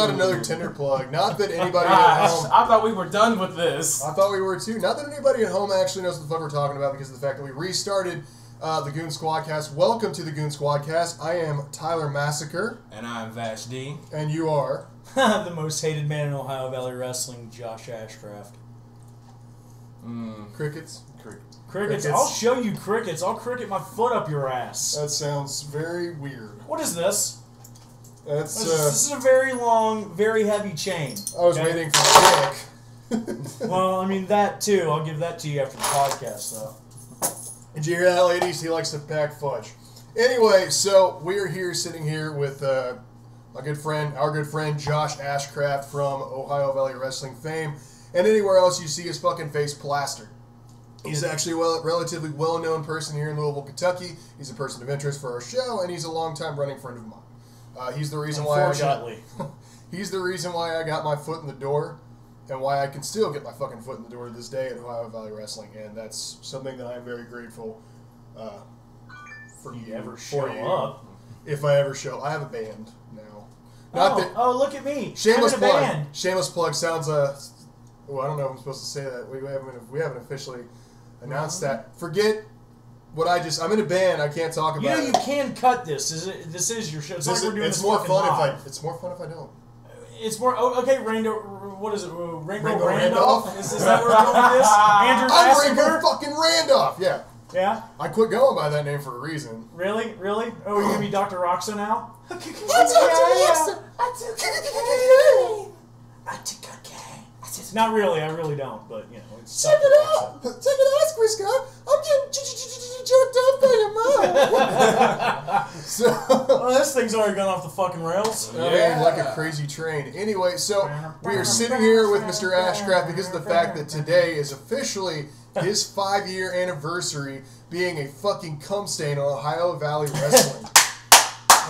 got another Tinder plug. Not that anybody at home... I thought we were done with this. I thought we were too. Not that anybody at home actually knows what the fuck we're talking about because of the fact that we restarted the Goon Squadcast. Welcome to the Goon Squadcast. I am Tyler Massacre. And I'm Vash D. And you are... the most hated man in Ohio Valley Wrestling, Josh Ashcraft. Crickets? Crickets. I'll show you crickets. I'll cricket my foot up your ass. That sounds very weird. What is this? That's This is a very long, very heavy chain. I was waiting for Dick. Well, I mean, that too. I'll give that to you after the podcast, though. Did you hear that, ladies? He likes to pack fudge. Anyway, so we're here, sitting here with our good friend Josh Ashcraft from Ohio Valley Wrestling fame, and anywhere else you see his fucking face plastered. He's actually a relatively well-known person here in Louisville, Kentucky. He's a person of interest for our show, and he's a long-time running friend of mine. He's the reason why he's the reason why I got my foot in the door, and why I can still get my fucking foot in the door to this day at Ohio Valley Wrestling, and that's something that I'm very grateful for you. Ever show up? If I ever show, I have a band now. Oh, look at me! Shameless I'm in a plug. band. Shameless plug sounds well, I don't know if I'm supposed to say that. We haven't officially announced that. Forget what I'm in a band. I can't talk about it. You can cut this. This is your show. It's like we're doing it's this more fucking fun live. It's more fun if I don't. It's more okay. What is it? Ringo Randolph? Is that where we're going with this? Andrew I'm Massacre? Ringo fucking Randolph. Yeah. Yeah. I quit going by that name for a reason. Really? Oh, you're gonna be Dr. Roxa now? I took cocaine. Not really. I really don't. But you know, it's Check it out. Check it out, Chris Scott. I'm getting jerked off by your mom. Well, this thing's already gone off the fucking rails. I mean, like a crazy train. Anyway, so we are sitting here with Mr. Ashcraft because of the fact that today is officially his 5-year anniversary being a fucking cum stain on Ohio Valley Wrestling.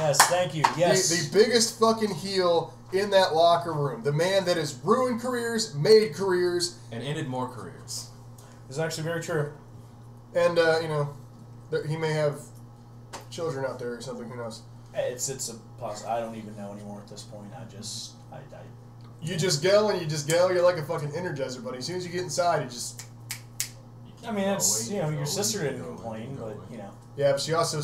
Yes, thank you. Yes. The biggest fucking heel in that locker room. The man that has ruined careers, made careers, and ended more careers. It's actually very true. And, he may have children out there or something. Who knows? It's a I don't even know anymore at this point. You just go and you just go. You're like a fucking Energizer bunny. As soon as you get inside, you just... I mean, it's, your sister didn't complain, but, Yeah, but she also,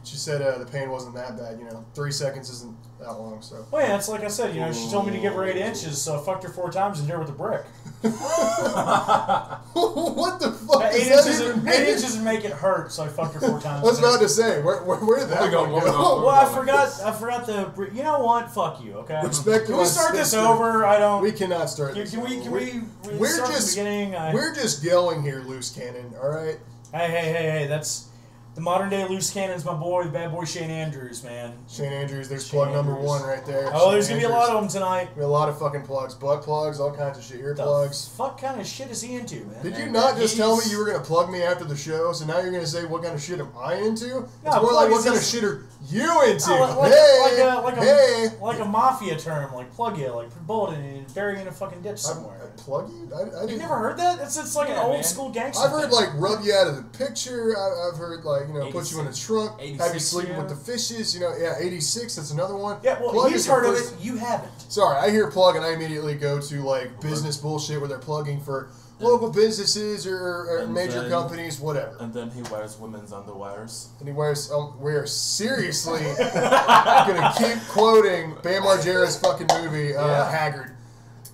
she said the pain wasn't that bad, 3 seconds isn't that long, so. Well, yeah, it's like I said, she told me to give her 8 inches, so I fucked her 4 times and hit her with a brick. What the fuck 8 does that even mean? 8 inches would make it hurt, so I fucked her 4 times. I was about to say, where did that go? Well, I forgot the, you know what? Fuck you, okay? Respect. Can we start this over? I don't. We cannot start this. Can we we're start just, from the beginning? We're just going here, loose cannon, alright? Hey, that's... The modern day loose cannon's my boy, the bad boy Shane Andrews, man. Shane Andrews, there's plug number 1 right there. Oh, there's going to be a lot of them tonight. A lot of fucking plugs. Butt plugs, all kinds of shit. Ear plugs. Fuck kind of shit is he into, man? Did you not just tell me you were going to plug me after the show, so now you're going to say what kind of shit am I into? It's more like what kind of shit are you into? Like a mafia term, like plug you, like bullet and bury you in a fucking ditch somewhere. Plug you? You've never heard that? It's like an old school gangster. I've heard like rub you out of the picture. I've heard like put you in a trunk, have you sleeping with the fishes. 86. That's another one. Yeah, well, plug he's heard of it. You haven't. Sorry, I hear plug and I immediately go to like business bullshit where they're plugging for local businesses or major companies, whatever. And then he wears women's underwears. And he wears. We're seriously gonna keep quoting Bam Margera's fucking movie Haggard.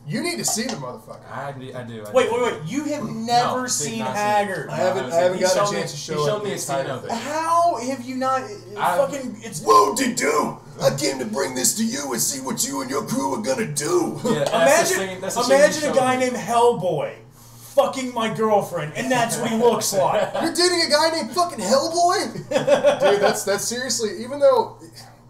You need to see the motherfucker. I do. Wait. You have never seen Haggard. I haven't got a chance to show it. He showed me a scene of it. How have you not? It's whoa-de-doo! I came to bring this to you and see what you and your crew are gonna do. Yeah, imagine a guy named Hellboy fucking my girlfriend, and that's what he looks like. You're dating a guy named fucking Hellboy? Dude, that's seriously, even though...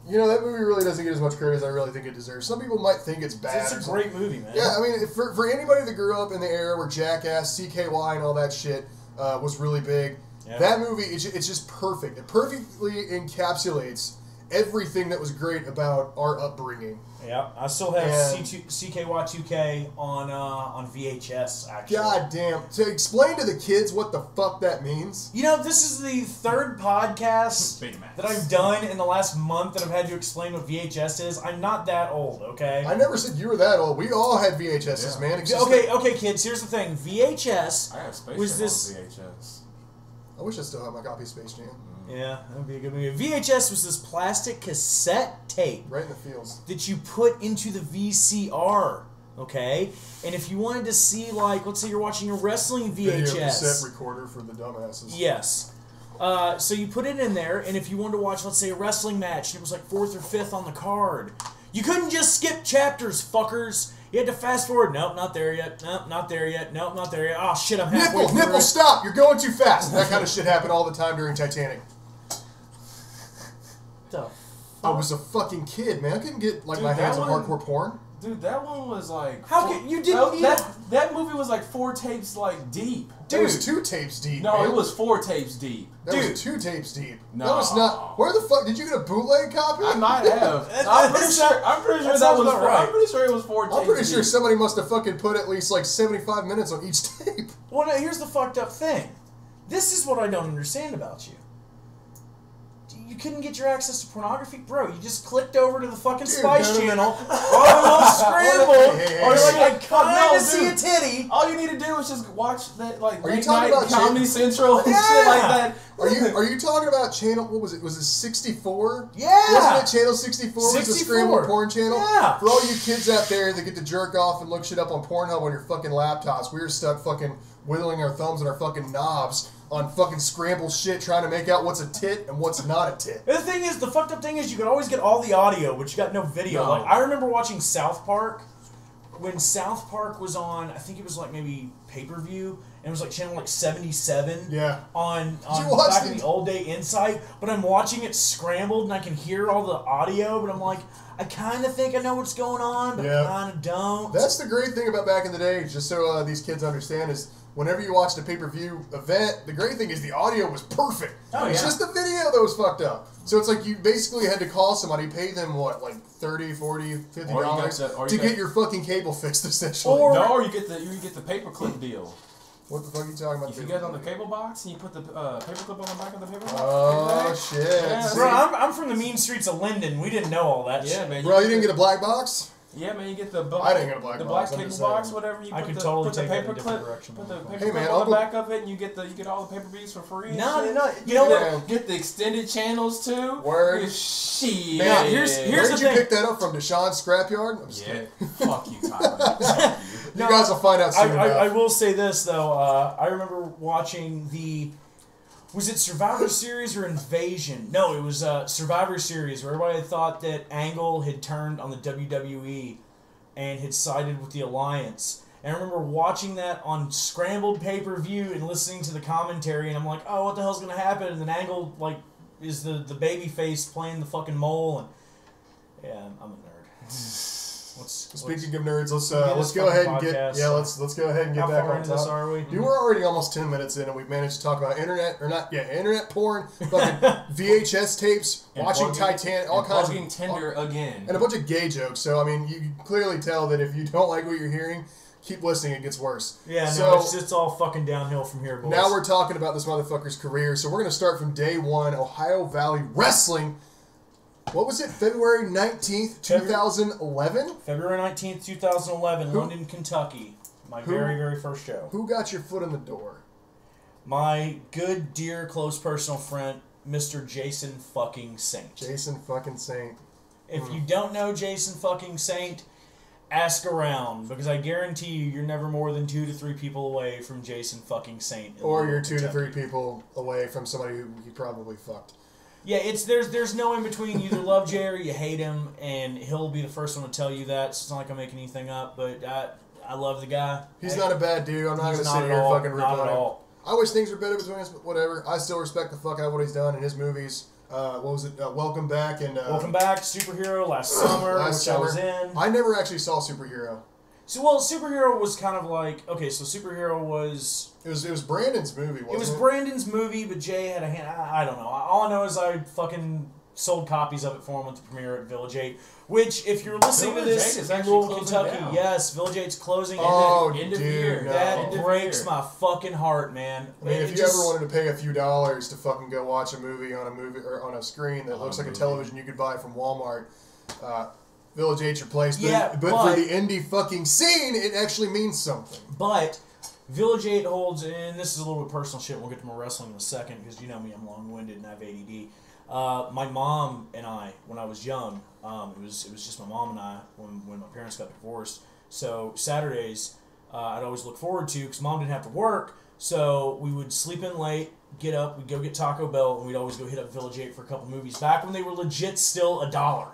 that movie really doesn't get as much credit as I really think it deserves. Some people might think it's bad. It's a great movie, man. Yeah, I mean, for anybody that grew up in the era where Jackass, CKY, and all that shit was really big, that movie, it's just perfect. It perfectly encapsulates everything that was great about our upbringing. Yeah, I still have And- CKY2K on VHS, actually. God damn. So explain to the kids what the fuck that means. You know, this is the third podcast that I've done in the last month that I've had to explain what VHS is. I'm not that old, okay? I never said you were that old. We all had VHSs, man. It's just Okay, kids, here's the thing. VHS I have Space was Jam this... on VHS. I wish I still had my copy of Space Jam. Yeah, that would be a good movie. VHS was this plastic cassette tape Right in the fields. that you put into the VCR, okay? And if you wanted to see, like, let's say you're watching a wrestling Video VHS. cassette recorder for the dumbasses. Yes. So you put it in there, and if you wanted to watch, let's say, a wrestling match, and it was like 4th or 5th on the card, you couldn't just skip chapters, fuckers. You had to fast forward. Nope, not there yet. Nope, not there yet. Nope, not there yet. Oh, shit, I'm halfway through Nipple, it. stop! You're going too fast. That kind of shit happened all the time during Titanic. The I was a fucking kid, man. I couldn't get like Dude, my hands that on one- hardcore porn. Dude, that one was like... How could... You didn't need... that movie was like 4 tapes like deep. It was 2 tapes deep. No, man. it was 4 tapes deep. That Dude. was 2 tapes deep. No. That was not. Where the fuck did you get a bootleg copy? I might have. I'm pretty sure that sounds was about right. I'm pretty sure it was 4 tapes I'm pretty sure deep. somebody must have fucking put at least like 75 minutes on each tape. Well, now, here's the fucked up thing. This is what I don't understand about you. You couldn't get your access to pornography? Bro, you just clicked over to the fucking Spice no. Channel, while it was scrambled, Hey, or you're like, I Fuck no, kinda see a dude. titty. All you need to do is just watch that like Are you late talking night about Comedy Central and Yeah. shit like that. Are you talking about channel? What was it? Was it 64? Yeah. Wasn't it channel 64? Was the 64. scrambled porn channel? Yeah. For all you kids out there that get to jerk off and look shit up on Pornhub on your fucking laptops, we were stuck fucking whittling our thumbs and our fucking knobs on fucking scrambled shit trying to make out what's a tit and what's not a tit. The thing is, the fucked up thing is you could always get all the audio, but you got no video. No. Like, I remember watching South Park, when South Park was on, I think it was like maybe pay-per-view, and it was like channel like 77 Yeah. on you watch back the- in the old day Insight, but I'm watching it scrambled and I can hear all the audio, but I'm like, I kind of think I know what's going on, but Yeah. I kind of don't. That's the great thing about back in the day, just so these kids understand, is whenever you watched a pay-per-view event, the great thing is the audio was perfect. Oh, It's yeah. just the video that was fucked up. So it's like you basically had to call somebody, pay them, what, like $30, $40, $50 Or you got to- or to you get got- your fucking cable fixed, essentially. Or- No, you get the paperclip deal. What the fuck are you talking about? If you get it on the cable box and you put the paperclip on the back of the paper box. Oh, exactly. shit. Yeah, See? Bro, I'm from the mean streets of Linden. We didn't know all that Yeah, shit. man. Bro, you didn't get a black box? Yeah, man, you get the I didn't get a black the box, black I'm cable just box, saying. whatever. You I put could the, totally put the take it in a paper different clip, direction. put the paper Hey, clip man, on Uncle- the back of it, and you get all the paper views for free. And No, shit. no, you know what? Get the extended channels too. Word. Shit. Man, here's Where the did you thing. pick that up from? Deshaun's scrapyard? I'm just Yeah. kidding. Fuck you, Tyler. Fuck you. You guys will find out soon I enough. will say this though. I remember watching the. Was it Survivor Series or Invasion? No, it was Survivor Series, where everybody thought that Angle had turned on the WWE and had sided with the Alliance. And I remember watching that on scrambled pay-per-view and listening to the commentary, and I'm like, oh, what the hell's going to happen? And then Angle, like, is the baby face playing the fucking mole, and yeah, I'm a nerd. Speaking of nerds, let's get go this ahead fucking and get podcast. let's go ahead and get How back far on into this top. are we? You were already almost 10 minutes in, and we've managed to talk about internet porn, fucking VHS tapes, And watching plugging- Titanic, all and kinds plugging of Tinder again. and a bunch of gay jokes. So I mean, you can clearly tell that if you don't like what you're hearing, keep listening. It gets worse. Yeah, no, So it's all fucking downhill from here, boys. now we're talking about this motherfucker's career. So we're gonna start from day one. Ohio Valley Wrestling. What was it? February 19th, 2011? February 19th, 2011, Who- London, Kentucky. My Who- very, very first show. Who got your foot in the door? My good, dear, close personal friend, Mr. Jason fucking Saint. Jason fucking Saint. If you don't know Jason fucking Saint, ask around, because I guarantee you're never more than 2 to 3 people away from Jason fucking Saint. in Or London, you're 2 to Kentucky. 3 people away from somebody who you probably fucked. Yeah, there's no in between. You either love Jay or you hate him, and he'll be the first one to tell you that. So it's not like I'm making anything up, but I love the guy. He's not a bad dude. I'm not going He's to not sit at here and all, fucking rip not on at him. all. I wish things were better between us, but whatever. I still respect the fuck out of what he's done in his movies. What was it? Welcome Back and Welcome Back, Superhero, last summer, Last which I was summer. in. I never actually saw Superhero. So, well, Superhero was kind of like, okay, so Superhero was... It was Brandon's movie, wasn't it? It was Brandon's movie, but Jay had a hand... I don't know. All I know is I fucking sold copies of it for him at the premiere at Village 8. Which, if you're listening to Village this 8 is in actually rural closing Kentucky, down. yes, Village 8's closing. Oh, end of dude, year. no. That End of breaks year. my fucking heart, man. I mean, if It you just- ever wanted to pay a few dollars to fucking go watch a movie or on a screen that looks like a television you could buy from Walmart, Village 8's your place. But, Yeah, but for the indie fucking scene, it actually means something. But Village 8 holds, and this is a little bit personal shit, we'll get to more wrestling in a second, because you know me, I'm long-winded and I have ADD. My mom and I, when I was young, it was just my mom and I when my parents got divorced. So Saturdays, I'd always look forward to, because Mom didn't have to work, so we would sleep in late, get up, we'd go get Taco Bell, and we'd always go hit up Village 8 for a couple movies. Back when they were legit still $1.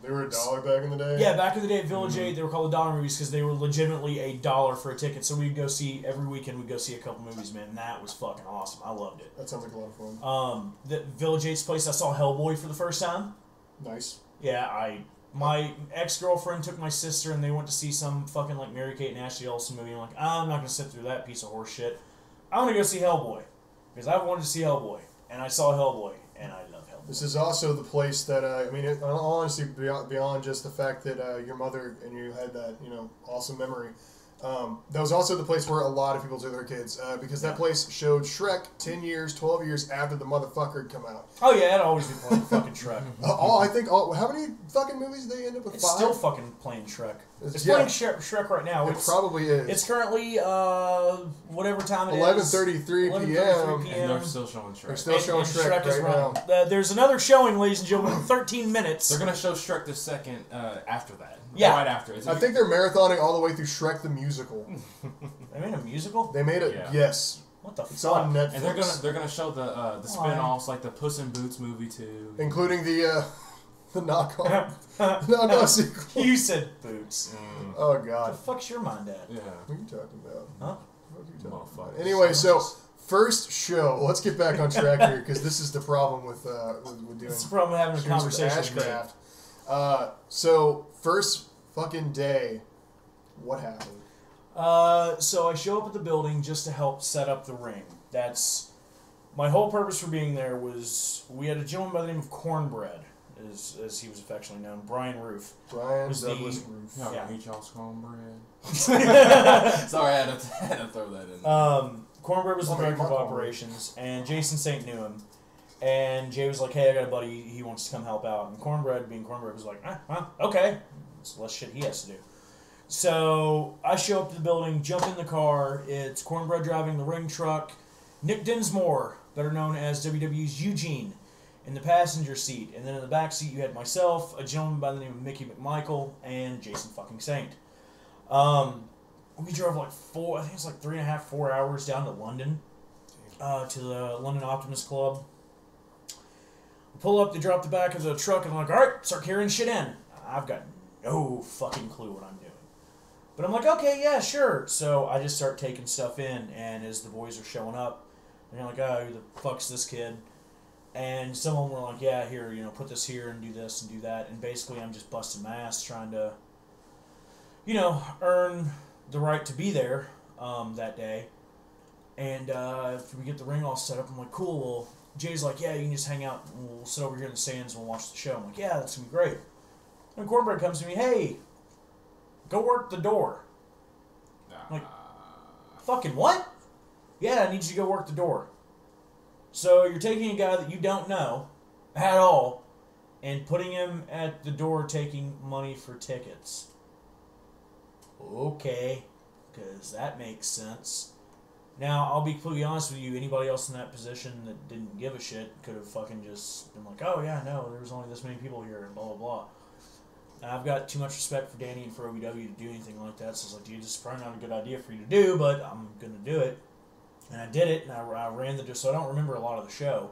They were $1 back in the day? Yeah, back in the day at Village 8, they were called the dollar movies because they were legitimately $1 for a ticket. So we'd go see, every weekend we'd go see a couple movies, man, and that was fucking awesome. I loved it. That sounds like a lot of fun. The Village 8's place, I saw Hellboy for the first time. Nice. Yeah, my ex-girlfriend took my sister and they went to see some fucking like Mary-Kate and Ashley Olsen movie. I'm like, I'm not going to sit through that piece of horse shit. I want to go see Hellboy because I've wanted to see Hellboy, and I saw Hellboy, and I love Hellboy. This is also the place that, I mean, in all honesty, beyond just the fact that your mother and you had that, awesome memory, that was also the place where a lot of people took their kids, because that place showed Shrek 10 years, 12 years after the motherfucker had come out. Oh yeah, it'd always be playing fucking Shrek. How many fucking movies did they end up with? It's 5? still fucking playing Shrek. It's Yeah. playing Shrek right now. It probably is. It's currently whatever time it is. 11:33 p.m. And they're still showing Shrek. They're still showing And Shrek is right now. running. There's another showing, ladies and gentlemen, in 13 minutes. They're gonna show Shrek the second after that. Yeah. Right after. I think they're marathoning all the way through Shrek the musical. They made a musical? They made it. Yeah. Yes. What the It's fuck? on Netflix. And they're gonna show the spin-offs like the Puss in Boots movie too. Including the knockoff sequel. You said boots. Oh What the god. fuck's your mind at? Yeah. What are you talking about? Huh? What are you talking about? Motherfucker. Anyway, so first show. Let's get back on track here because this is the problem with doing. It's the problem with having a shows with conversation with me. Ashcraft. So first fucking day, what happened? So I show up at the building just to help set up the ring. That's my whole purpose for being there. Was we had a gentleman by the name of Cornbread, as he was affectionately known, Brian Roof. Brian Was Douglas the- Roof. Yeah, Yeah. eat y'all's cornbread. Sorry, I had to throw that in. Cornbread was the Oh, director of my operations, and Jason St. knew him. And Jay was like, "Hey, I got a buddy. He wants to come help out." And Cornbread, being Cornbread, was like, "Okay." It's less shit he has to do. So I show up to the building, jump in the car. It's Cornbread driving the ring truck. Nick Dinsmore, better known as WWE's Eugene, in the passenger seat. And then in the back seat, you had myself, a gentleman by the name of Mickey McMichael, and Jason fucking Saint. We drove like 3.5, 4 hours down to London, to the London Optimist Club. We pull up, they drop the back of the truck, and I'm like, all right, start carrying shit in. I've got no fucking clue what I'm doing. But I'm like, okay, yeah, sure. So I just start taking stuff in, and as the boys are showing up, they're like, oh, who the fuck's this kid? And some of them were like, yeah, here, put this here and do this and do that. And basically I'm just busting my ass trying to, earn the right to be there that day. And after we get the ring all set up, I'm like, cool, well, Jay's like, yeah, you can just hang out, and we'll sit over here in the stands and we'll watch the show. I'm like, yeah, that's going to be great. And Cornbread comes to me, hey, go work the door. Like, fucking what? Yeah, I need you to go work the door. So you're taking a guy that you don't know at all and putting him at the door taking money for tickets. Okay, because that makes sense. Now, I'll be completely honest with you, anybody else in that position that didn't give a shit could have fucking just been like, oh yeah, no, there was only this many people here and blah, blah, blah. And I've got too much respect for Danny and for OVW to do anything like that, so it's like, dude, this is probably not a good idea for you to do, but I'm going to do it. And I did it, and I ran the door, so I don't remember a lot of the show,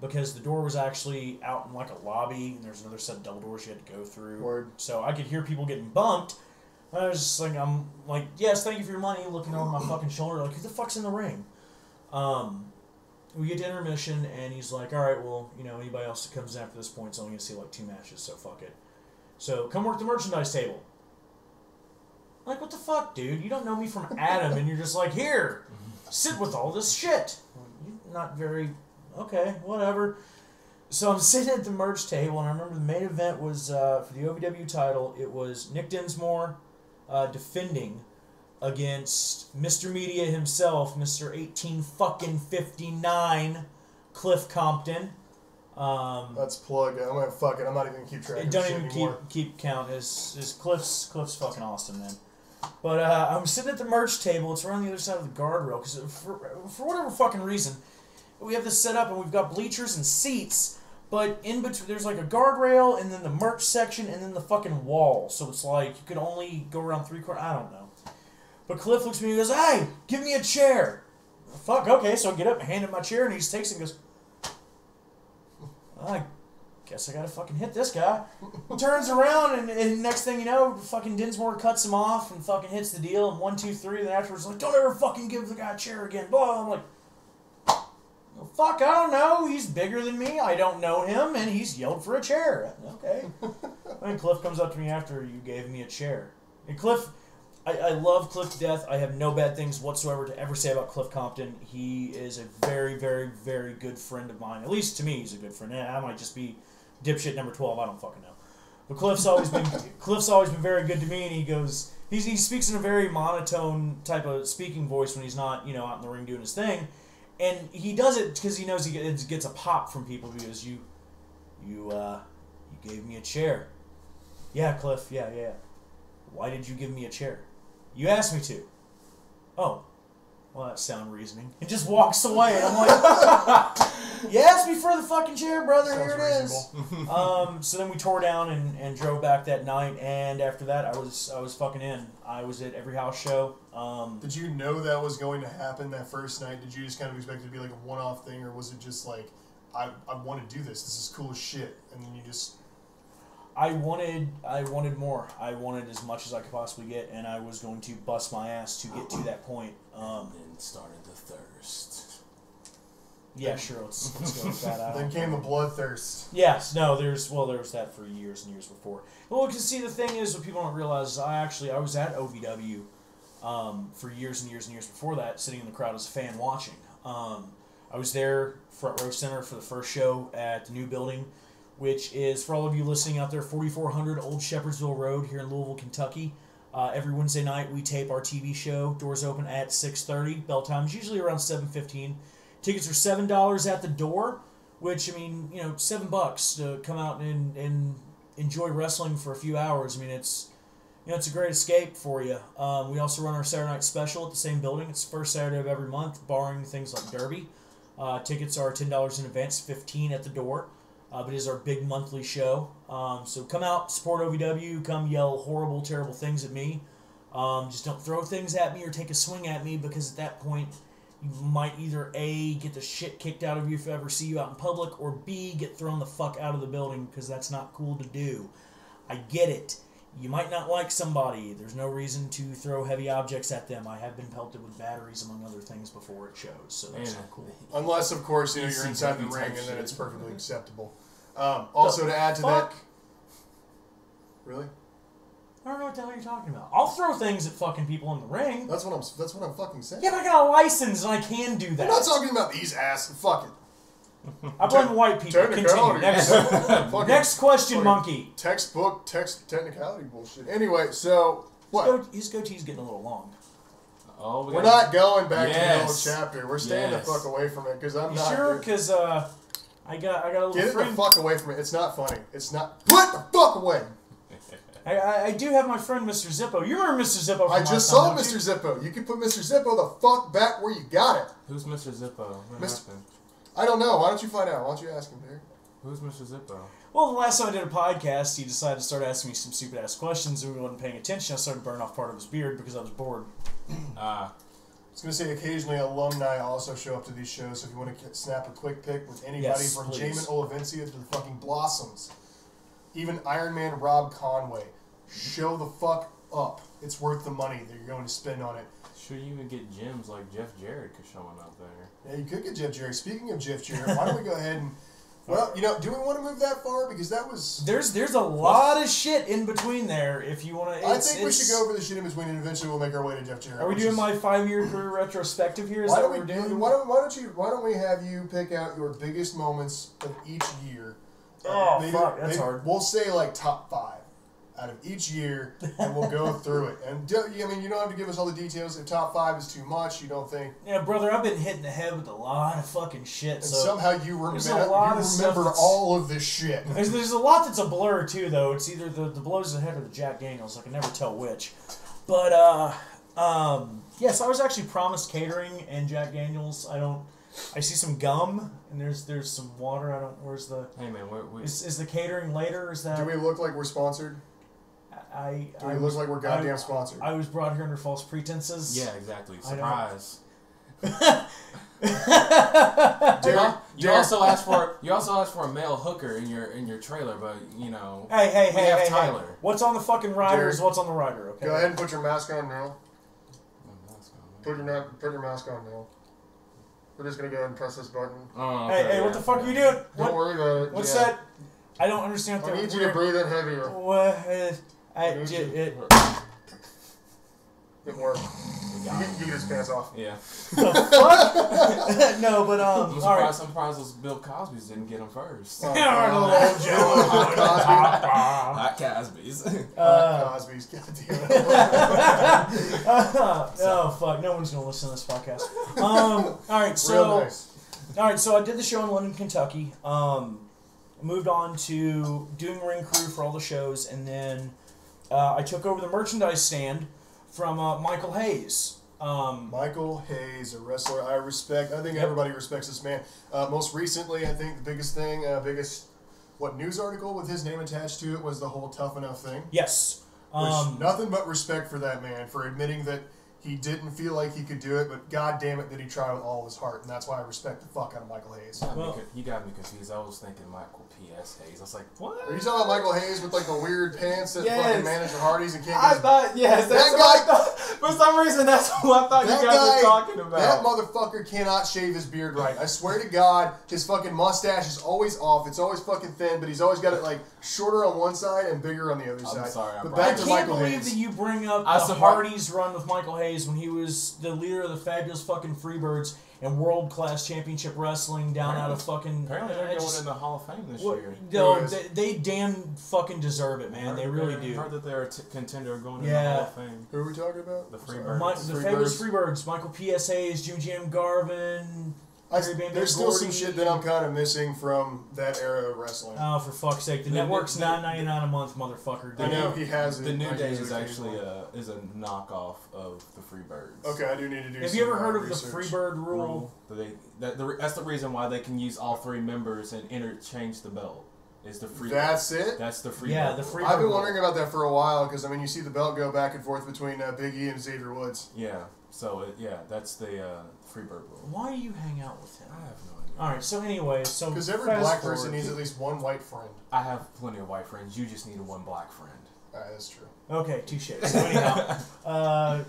because the door was actually out in like a lobby, and there's another set of double doors you had to go through. Word. So I could hear people getting bumped. I was just like, I'm like, yes, thank you for your money, looking over my fucking shoulder, like, who the fuck's in the ring? We get to intermission, and he's like, all right, well, anybody else that comes in after this point is only going to see like 2 matches, so fuck it. So come work the merchandise table. Like, what the fuck, dude? You don't know me from Adam, and you're just like, here, sit with all this shit. You're not very, okay, whatever. So I'm sitting at the merch table, and I remember the main event was for the OVW title. It was Nick Dinsmore defending against Mr. Media himself, Mr. 1859, Cliff Compton. Let's plug. I'm gonna fuck it. I'm not even gonna keep track. Of Don't shit even anymore. keep count. Is Cliff's fucking awesome, man. But I'm sitting at the merch table. It's around the other side of the guardrail because for whatever fucking reason, we have this set up and we've got bleachers and seats. But in between, there's like a guardrail and then the merch section and then the fucking wall. So it's like you could only go around 3/4. I don't know. But Cliff looks at me and goes, "Hey, give me a chair." Fuck, okay. So I get up and hand him my chair and he just takes it and goes, I guess I gotta fucking hit this guy. He turns around and next thing you know, fucking Dinsmore cuts him off and fucking hits the deal and 1, 2, 3. Then afterwards, like, don't ever fucking give the guy a chair again. Blah. I'm like, well, fuck, I don't know. He's bigger than me. I don't know him, and he's yelled for a chair. Okay. And Cliff comes up to me after you gave me a chair. And Cliff, I love Cliff to death. I have no bad things whatsoever to ever say about Cliff Compton. He is a very, very, very good friend of mine. At least to me, he's a good friend. I might just be dipshit number 12. I don't fucking know. But Cliff's always been very good to me. And he goes, he speaks in a very monotone type of speaking voice when he's not, out in the ring doing his thing. And he does it because he knows he gets a pop from people because you gave me a chair. Yeah, Cliff. Yeah. Why did you give me a chair? You asked me to. Oh. Well, that's sound reasoning. He just walks away. And I'm like, you asked me for the fucking chair, brother. Sounds Here it is. So then we tore down and drove back that night. And after that, I was fucking in. I was at every house show. Did you know that was going to happen that first night? Did you just kind of expect it to be like a one-off thing? Or was it just like, I want to do this. This is cool as shit. And then you just... I wanted more. I wanted as much as I could possibly get, and I was going to bust my ass to get to that point. And then started the thirst. Yeah, sure. Let's go with that. Then came the bloodthirst. Yes. No. There was that for years and years before. Well, because see, the thing is, what people don't realize is I was at OVW for years and years and years before that, sitting in the crowd as a fan watching. I was there front row center for the first show at the new building, which is, for all of you listening out there, 4400 Old Shepherdsville Road here in Louisville, Kentucky. Every Wednesday night, we tape our TV show. Doors open at 6:30. Bell time is usually around 7:15. Tickets are $7 at the door, which, $7 to come out and enjoy wrestling for a few hours. I mean, it's a great escape for you. We also run our Saturday night special at the same building. It's the first Saturday of every month, barring things like Derby. Tickets are $10 in advance, $15 at the door. But it is our big monthly show. So come out, support OVW, come yell horrible, terrible things at me. Just don't throw things at me or take a swing at me, because at that point you might either A, get the shit kicked out of you if I ever see you out in public, or B, get thrown the fuck out of the building, because that's not cool to do. I get it. You might not like somebody. There's no reason to throw heavy objects at them. I have been pelted with batteries, among other things, before it shows, so that's not cool. Unless, of course, you're inside the ring, and then it's perfectly acceptable. Also, to add to that... Really? I don't know what the hell you're talking about. I'll throw things at fucking people in the ring. That's what I'm fucking saying. Yeah, but I got a license and I can do that. I'm not talking about these ass. Fuck it. I blame white people. Continue. Next question, monkey. Textbook technicality bullshit. Anyway, so what? His goatee's getting a little long. Oh, we're not going back to the old chapter. We're staying the fuck away from it, because I'm not. You sure? Because I got a little. Get it the fuck away from it. It's not funny. It's not. Put the fuck away. I do have my friend Mr. Zippo. You remember Mr. Zippo? I just saw Mr. Zippo. You can put Mr. Zippo the fuck back where you got it. Who's Mr. Zippo? What happened? I don't know. Why don't you find out? Why don't you ask him, Derek? Who's Mr. Zippo? Well, the last time I did a podcast, he decided to start asking me some stupid ass questions, and we wasn't paying attention. I started burning off part of his beard because I was bored. I was going to say, occasionally alumni also show up to these shows, so if you want to snap a quick pic with anybody from Jamin Olivencia to the fucking Blossoms, even Iron Man Rob Conway, show the fuck up. It's worth the money that you're going to spend on it. Sure, you even get gyms like Jeff Jarrett showing up there. Yeah, you could get Jeff Jarrett. Speaking of Jeff Jarrett, why don't we go ahead and Well, do we want to move that far? Because that was... There's a lot of shit in between there if you want to... I think we should go over the shit in between and eventually we'll make our way to Jeff Jarrett. Are we doing my 5-year career retrospective here? Is why that don't what we we're doing? Why don't we have you pick out your biggest moments of each year? Oh, fuck, that's hard. We'll say like top 5 out of each year, and we'll go through it. And you don't have to give us all the details. If top 5 is too much, you don't think. Yeah, brother, I've been hitting the head with a lot of fucking shit. And so somehow you remember stuff all of this shit. There's a lot that's a blur too, though. It's either the blows to the head or the Jack Daniels. I can never tell which. But yes, I was actually promised catering and Jack Daniels. I see some gum and there's some water. Where's the? Hey man, is the catering later? Is that? Do we look like we're sponsored? Do we look like we're goddamn sponsored? I was brought here under false pretenses. Yeah, exactly. Surprise. You also asked for a male hooker in your trailer, but Hey, we have Tyler. What's on the fucking rider is what's on the rider. Okay. Go ahead and put your mask on now. Put your mask on now. We're just gonna go ahead and press this button. Oh, okay, hey, what the fuck are you doing? Don't worry about it. What's that? I don't understand. I need you to breathe in heavier. What? It worked. You get his pants off. Yeah. The fuck? No, but I'm surprised those Bill Cosby's didn't get him first. Hot Cosby's. Cosby's. Goddamn. Oh fuck! No one's gonna listen to this podcast. All right, so I did the show in London, Kentucky. Moved on to doing ring crew for all the shows, and then I took over the merchandise stand from Michael Hayes. Michael Hayes, a wrestler I respect. I think everybody respects this man. Most recently, I think the biggest news article with his name attached to it was the whole Tough Enough thing. Yes. Nothing but respect for that man for admitting that he didn't feel like he could do it, but god damn it did he try with all of his heart, and that's why I respect the fuck out of Michael Hayes. You got me confused. I was thinking Michael P.S. Hayes. I was like, what? Are you talking about Michael Hayes with like the weird pants that fucking manage the Hardys and can't I thought, yes, that's what I thought. For some reason, that's what I thought you guys were talking about. That motherfucker cannot shave his beard right. I swear to God, his fucking mustache is always off. It's always fucking thin, but he's always got it like shorter on one side and bigger on the other side. Sorry, but back to Michael Hayes. I can't believe that you bring up the Hardys run with Michael Hayes when he was the leader of the fabulous fucking Freebirds and World Class Championship Wrestling down out of fucking... Apparently they're going in the Hall of Fame this year. No, they damn fucking deserve it, man. They really do. I heard that they're a contender going in the Hall of Fame. Who are we talking about? The Freebirds. The fabulous Freebirds. Michael P.S. Hayes, Jim Jam Garvin... There's still some shit that I'm kind of missing from that era of wrestling. Oh, for fuck's sake! The network's $9.99 a month, motherfucker. I know he has it. The New Day is actually a knockoff of the Freebirds. Okay, I do need to do. Have you ever heard of the Freebird rule? That's the reason why they can use all 3 members and interchange the belt. Is the Freebird? That's it. That's the Freebird. Yeah, the Freebird. I've been wondering about that for a while because you see the belt go back and forth between Big E and Xavier Woods. Yeah. So that's the Freebird rule. Why do you hang out with him? I have no idea. All right. So anyway, because every black person needs at least one white friend. I have plenty of white friends. You just need one black friend. All right, that's true. Okay, touche. So anyhow,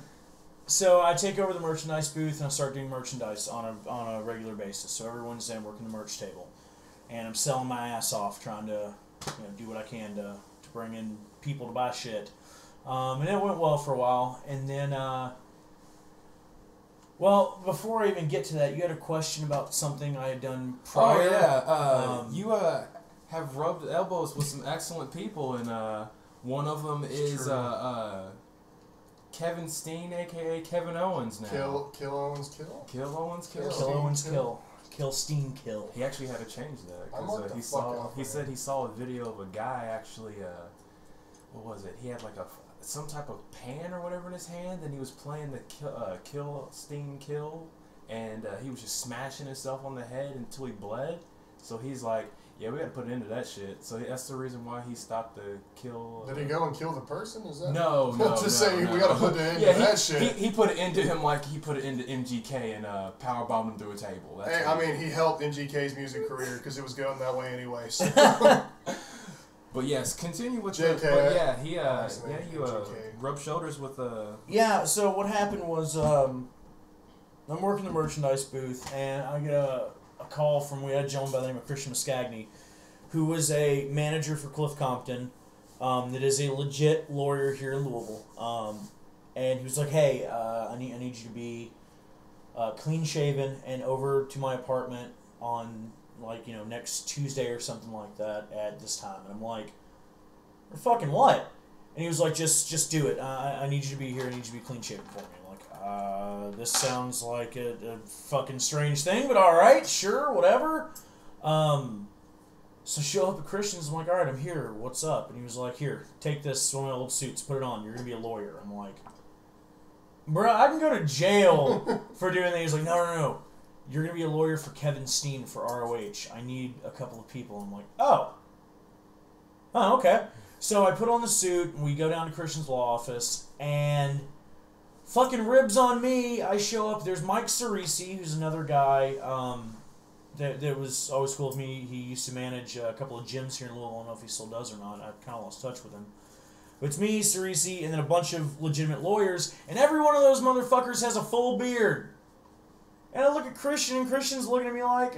so I take over the merchandise booth and I start doing merchandise on a regular basis. So every Wednesday I'm working the merch table, and I'm selling my ass off, trying to do what I can to bring in people to buy shit. And it went well for a while, and then. Well, before I even get to that, you had a question about something I had done prior. Oh, yeah. You have rubbed elbows with some excellent people, and one of them is Kevin Steen, a.k.a. Kevin Owens now. Kill Owens, kill? Kill Owens, kill. Kill Owens, kill. Kill Steen, kill. He actually had to change that, because he said he saw a video of a guy actually, what was it? He had like some type of pan or whatever in his hand, and he was playing the kill Steen kill, and he was just smashing himself on the head until he bled. So he's like, yeah, we got to put an end to that shit. So that's the reason why he stopped the kill. Did he go and kill the person? Is that no? We got to put an end to that shit. He put it into him like he put it into MGK and powerbombed him through a table. That's he helped MGK's music career because it was going that way anyway. So. But yes, continue with JK. You rub shoulders with Yeah. So what happened was I'm working the merchandise booth, and I get a call from, we had a gentleman by the name of Christian Muscagni, who was a manager for Cliff Compton, that is a legit lawyer here in Louisville. And he was like, hey, I need you to be clean shaven and over to my apartment on, like, next Tuesday or something like that at this time. And I'm like, for fucking what? And he was like, just do it. I need you to be here. I need you to be clean shaven for me. I'm like, this sounds like a fucking strange thing, but all right, sure, whatever. So show up at Christian's. I'm like, all right, I'm here. What's up? And he was like, here, take this, one of my old suits, put it on. You're gonna be a lawyer. I'm like, bro, I can go to jail for doing that. He's like, no. You're gonna be a lawyer for Kevin Steen for ROH. I need a couple of people. I'm like, oh, okay. So I put on the suit, and we go down to Christian's law office, and fucking ribs on me. I show up. There's Mike Cerisi, who's another guy that was always cool with me. He used to manage a couple of gyms here in Louisville. I don't know if he still does or not. I've kind of lost touch with him. But it's me, Cerisi, and then a bunch of legitimate lawyers, and every one of those motherfuckers has a full beard. And I look at Christian, and Christian's looking at me like,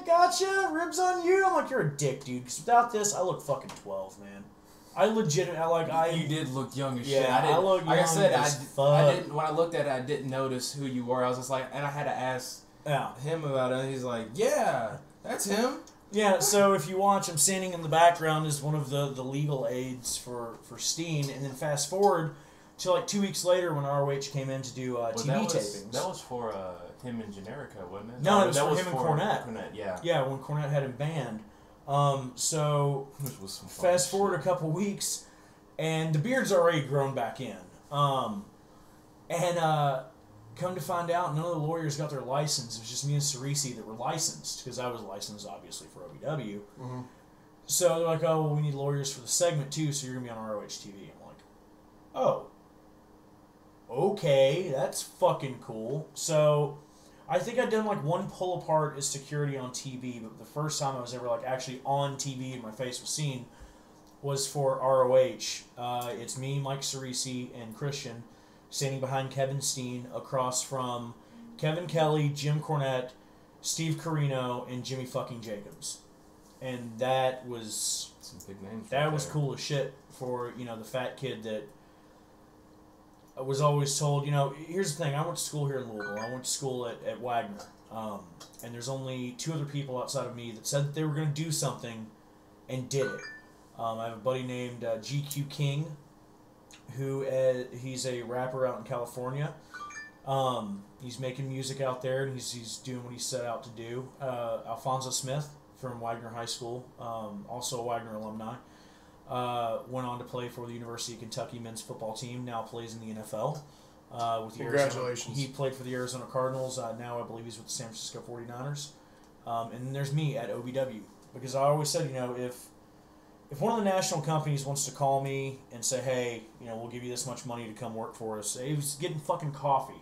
gotcha, ribs on you. I'm like, you're a dick, dude, because without this, I look fucking 12, man. You did look young as shit. Yeah, I look young as fuck. I didn't. When I looked at it, I didn't notice who you were. I was just like, and I had to ask him about it. And he's like, yeah, that's him. Yeah. So if you watch, I'm standing in the background as one of the legal aides for Steen, and then fast forward to like 2 weeks later when ROH came in to do TV tapings. That was for him and Generica, wasn't it? No, it was for him and Cornette. Yeah. Yeah, when Cornette had him banned. So fast forward a couple weeks, and the beard's already grown back in. Come to find out, none of the lawyers got their license. It was just me and Cerisi that were licensed, because I was licensed, obviously, for OVW. Mm-hmm. So they're like, oh, well, we need lawyers for the segment, too, so you're going to be on ROH TV. I'm like, oh, okay, that's fucking cool. So I think I'd done like one pull apart as security on TV, but the first time I was ever like actually on TV and my face was seen was for ROH. It's me, Mike Cerisi, and Christian standing behind Kevin Steen across from Kevin Kelly, Jim Cornette, Steve Carino, and Jimmy fucking Jacobs. And that was some big names. That was cool as shit for, the fat kid that I was always told, here's the thing, I went to school here in Louisville. I went to school at Wagner. And there's only two other people outside of me that said that they were going to do something and did it. I have a buddy named GQ King, who he's a rapper out in California. He's making music out there, and he's doing what he set out to do. Alfonso Smith from Wagner High School, also a Wagner alumni. Went on to play for the University of Kentucky men's football team. Now plays in the NFL. With the Congratulations. He played for the Arizona Cardinals. Now I believe he's with the San Francisco 49ers. And then there's me at OVW. Because I always said, if one of the national companies wants to call me and say, hey, we'll give you this much money to come work for us, he was getting fucking coffee.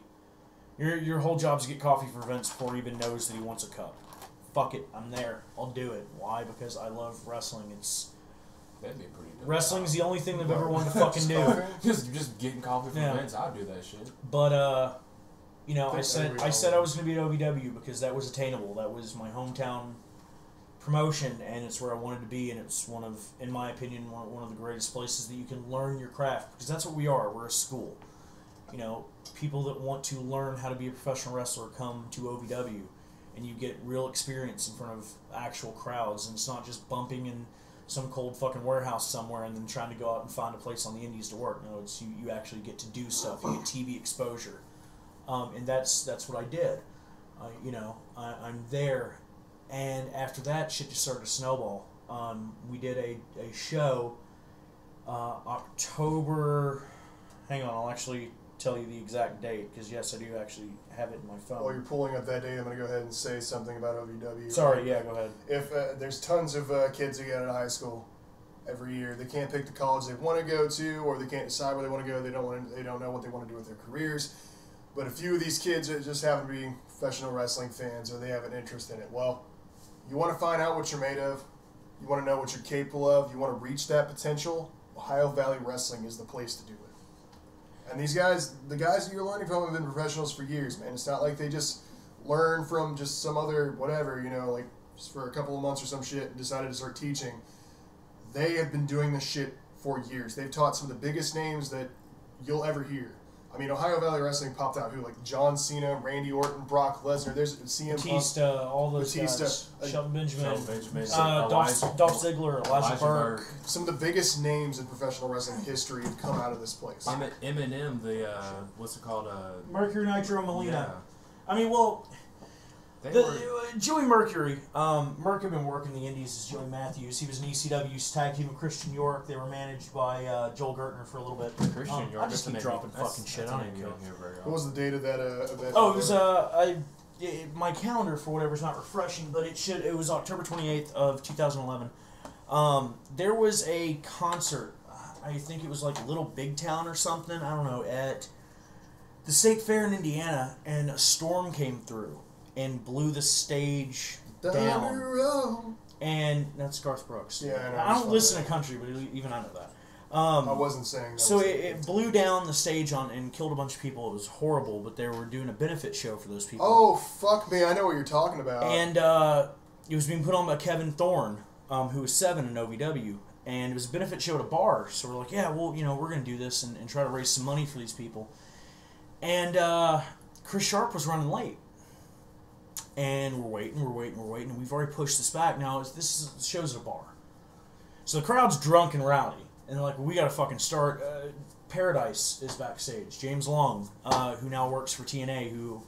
Your whole job is to get coffee for Vince before he even knows that he wants a cup. Fuck it, I'm there. I'll do it. Why? Because I love wrestling. That'd be pretty dope. Wrestling's the only thing they've ever wanted to fucking do. Just getting coffee from Vince, I'd do that shit. But I said I was going to be at OVW because that was attainable. That was my hometown promotion, and it's where I wanted to be, and it's in my opinion, one of the greatest places that you can learn your craft, because that's what we are. We're a school. People that want to learn how to be a professional wrestler come to OVW, and you get real experience in front of actual crowds, and it's not just bumping in some cold fucking warehouse somewhere and then trying to go out and find a place on the indies to work. No, it's you actually get to do stuff. You get TV exposure. And that's what I did. I'm there. And after that, shit just started to snowball. We did a show October... Hang on, I'll actually tell you the exact date, because yes, I do actually have it in my phone. While you're pulling up that date, I'm going to go ahead and say something about OVW. Sorry, yeah, go ahead. If there's tons of kids that get out of high school every year, they can't pick the college they want to go to, or they can't decide where they want to go. They don't know what they want to do with their careers. But a few of these kids just happen to be professional wrestling fans, or they have an interest in it. Well, you want to find out what you're made of. You want to know what you're capable of. You want to reach that potential. Ohio Valley Wrestling is the place to do it. And these guys, the guys that you're learning from have been professionals for years, man. It's not like they just learn from just some other whatever, you know, like just for a couple of months or some shit and decided to start teaching. They have been doing this shit for years. They've taught some of the biggest names that you'll ever hear. I mean, Ohio Valley Wrestling popped out who? Like John Cena, Randy Orton, Brock Lesnar. There's CM Batista, Punk, all those guys. Shelton Benjamin. Dolph Ziggler, Elijah Burke. Some of the biggest names in professional wrestling history have come out of this place. Eminem, the, what's it called? Mercury Nitro Molina. Yeah. I mean, well... Joey Mercury. Merc had been working the Indies as Joey Matthews. He was an ECW's tag team with Christian York. They were managed by Joel Gertner for a little bit. Christian York. I just keep dropping fucking shit. I don't even care. What was the date of that event? Oh, it was my calendar for whatever is not refreshing, but it was October 28th of 2011. There was a concert. I think it was like Little Big Town or something. I don't know, at the State Fair in Indiana, and a storm came through and blew the stage down. And that's Garth Brooks. Yeah, I don't listen to country, but even I know that. I wasn't saying that. So it blew down the stage and killed a bunch of people. It was horrible, but they were doing a benefit show for those people. Oh, fuck me. I know what you're talking about. And it was being put on by Kevin Thorne, who was 7 in OVW. And it was a benefit show at a bar. So we're like, yeah, well, we're going to do this and try to raise some money for these people. And Chris Sharpe was running late. And we're waiting, and we've already pushed this back. Now, this show's at a bar. So the crowd's drunk and rowdy. And they're like, well, we got to fucking start. Paradise is backstage. James Long, who now works for TNA, who,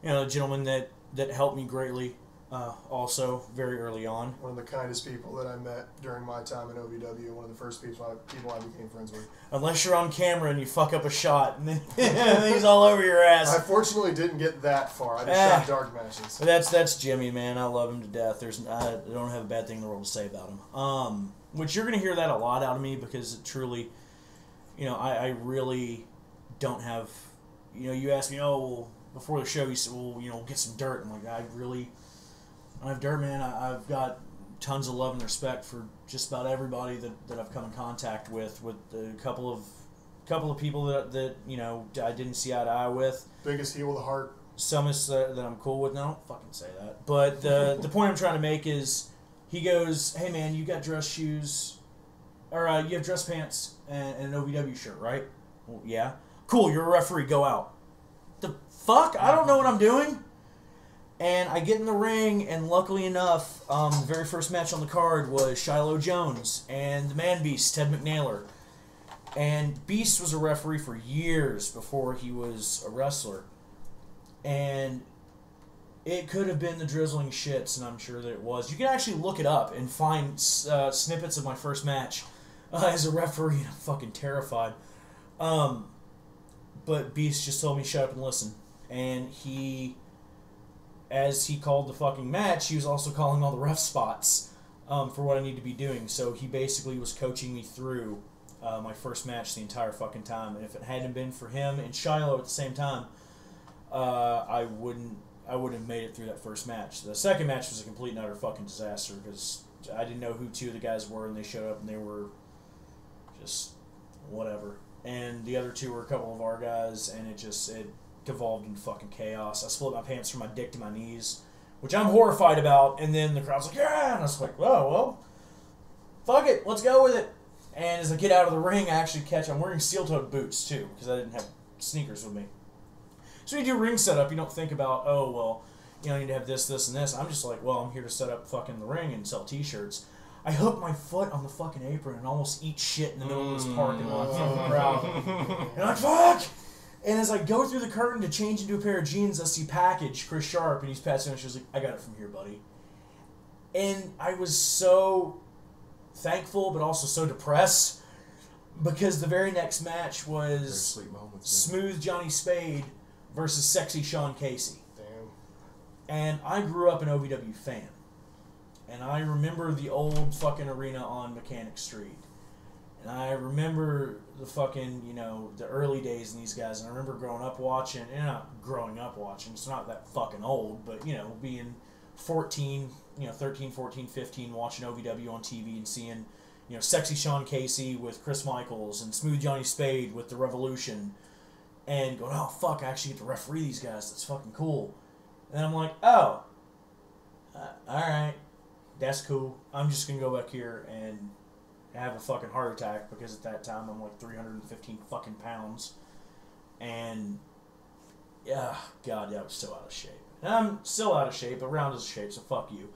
a gentleman that helped me greatly, also very early on. One of the kindest people that I met during my time in OVW. One of the first people I became friends with. Unless you're on camera and you fuck up a shot, and then he's all over your ass. I fortunately didn't get that far. I just shot dark matches. That's Jimmy, man. I love him to death. I don't have a bad thing in the world to say about him. Which you're going to hear that a lot out of me, because it truly, I really don't have, you asked me, before the show, you said, well, get some dirt. I'm like, I don't have dirt, man. I've got tons of love and respect for just about everybody that I've come in contact with a couple of people that I didn't see eye to eye with. Biggest heel of the heart. Some that I'm cool with. No, don't fucking say that. But the point I'm trying to make is, he goes, hey man, you got dress shoes, or you have dress pants and an OVW shirt, right? Well, yeah. Cool, you're a referee, go out. The fuck? I don't know what I'm doing. And I get in the ring, and luckily enough, the very first match on the card was Shiloh Jones and the Man Beast, Ted McNailer. And Beast was a referee for years before he was a wrestler. And it could have been the drizzling shits, and I'm sure that it was. You can actually look it up and find snippets of my first match as a referee, and I'm fucking terrified. But Beast just told me, shut up and listen. And as he called the fucking match, he was also calling all the ref spots for what I need to be doing. So he basically was coaching me through my first match the entire fucking time. And if it hadn't been for him and Shiloh at the same time, I wouldn't have made it through that first match. The second match was a complete and utter fucking disaster, because I didn't know who 2 of the guys were, and they showed up and they were just whatever. And the other 2 were a couple of our guys, and it devolved into fucking chaos. I split my pants from my dick to my knees, which I'm horrified about, and then the crowd's like, yeah, and I was like, oh, well, fuck it, let's go with it. And as I get out of the ring, I actually I'm wearing steel-toed boots, too, because I didn't have sneakers with me. So when you do ring setup, you don't think about, I need to have this, and this. I'm just like, well, I'm here to set up fucking the ring and sell t-shirts. I hook my foot on the fucking apron and almost eat shit in the middle of this parking lot from the crowd. And I'm like, fuck! And as I go through the curtain to change into a pair of jeans, I see Package, Chris Sharpe, and he's passing and she's like, I got it from here, buddy. And I was so thankful, but also so depressed, because the very next match was Smooth Johnny Spade versus Sexy Sean Casey. Damn. And I grew up an OVW fan. And I remember the old fucking arena on Mechanic Street. And I remember the fucking, the early days in these guys. And I remember growing up watching, and not growing up watching, it's not that fucking old, but, being 13, 14, 15, watching OVW on TV and seeing, Sexy Sean Casey with Chris Michaels and Smooth Johnny Spade with The Revolution. And going, oh, fuck, I actually get to referee these guys. That's fucking cool. And I'm like, oh, alright, that's cool. I'm just going to go back here and have a fucking heart attack because at that time I'm like 315 fucking pounds. And, yeah, God, I was so out of shape. And I'm still out of shape, but round is shape, so fuck you.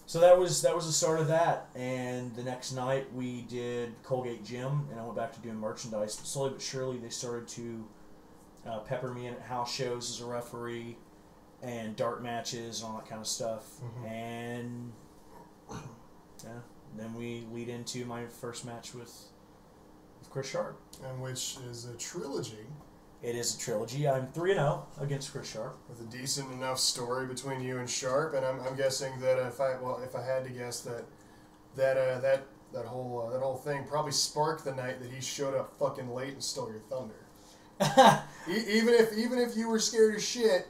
So that was the start of that. And the next night we did Colgate Gym, and I went back to doing merchandise. Slowly but surely they started to pepper me in at house shows as a referee and dart matches and all that kind of stuff. Mm-hmm. And yeah, then we lead into my first match with Chris Sharpe. And which is a trilogy. It is a trilogy. I'm 3-0 against Chris Sharpe. With a decent enough story between you and Sharpe, and I'm guessing that if I had to guess that whole thing probably sparked the night that he showed up fucking late and stole your thunder. even if you were scared as shit,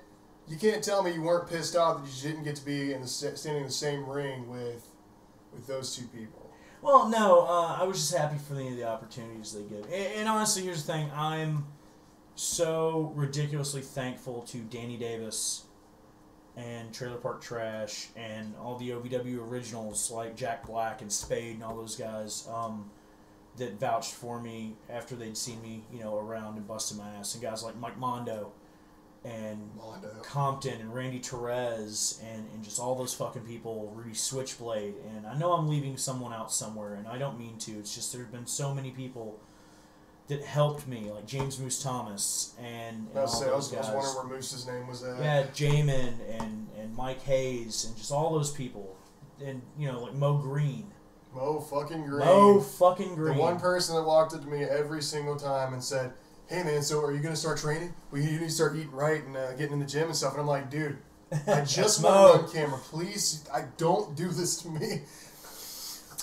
you can't tell me you weren't pissed off that you didn't get to be standing in the same ring with those two people. Well, no, I was just happy for any of the opportunities they give. And honestly, here's the thing: I'm so ridiculously thankful to Danny Davis and Trailer Park Trash and all the OVW originals like Jack Black and Spade and all those guys. That vouched for me after they'd seen me, around and busting my ass. And guys like Mike Mondo and Compton and Randy Torres and just all those fucking people, Rudy Switchblade. And I know I'm leaving someone out somewhere, and I don't mean to. It's just there have been so many people that helped me, like James Moose Thomas and all those guys. I was wondering where Moose's name was at. Yeah, Jamin and Mike Hayes and just all those people. And, like Mo Green. Mo fucking Green. The one person that walked up to me every single time and said, hey man, so are you going to start training? Well, you need to start eating right and getting in the gym and stuff. And I'm like, dude, I just want to run camera. Please, don't do this to me.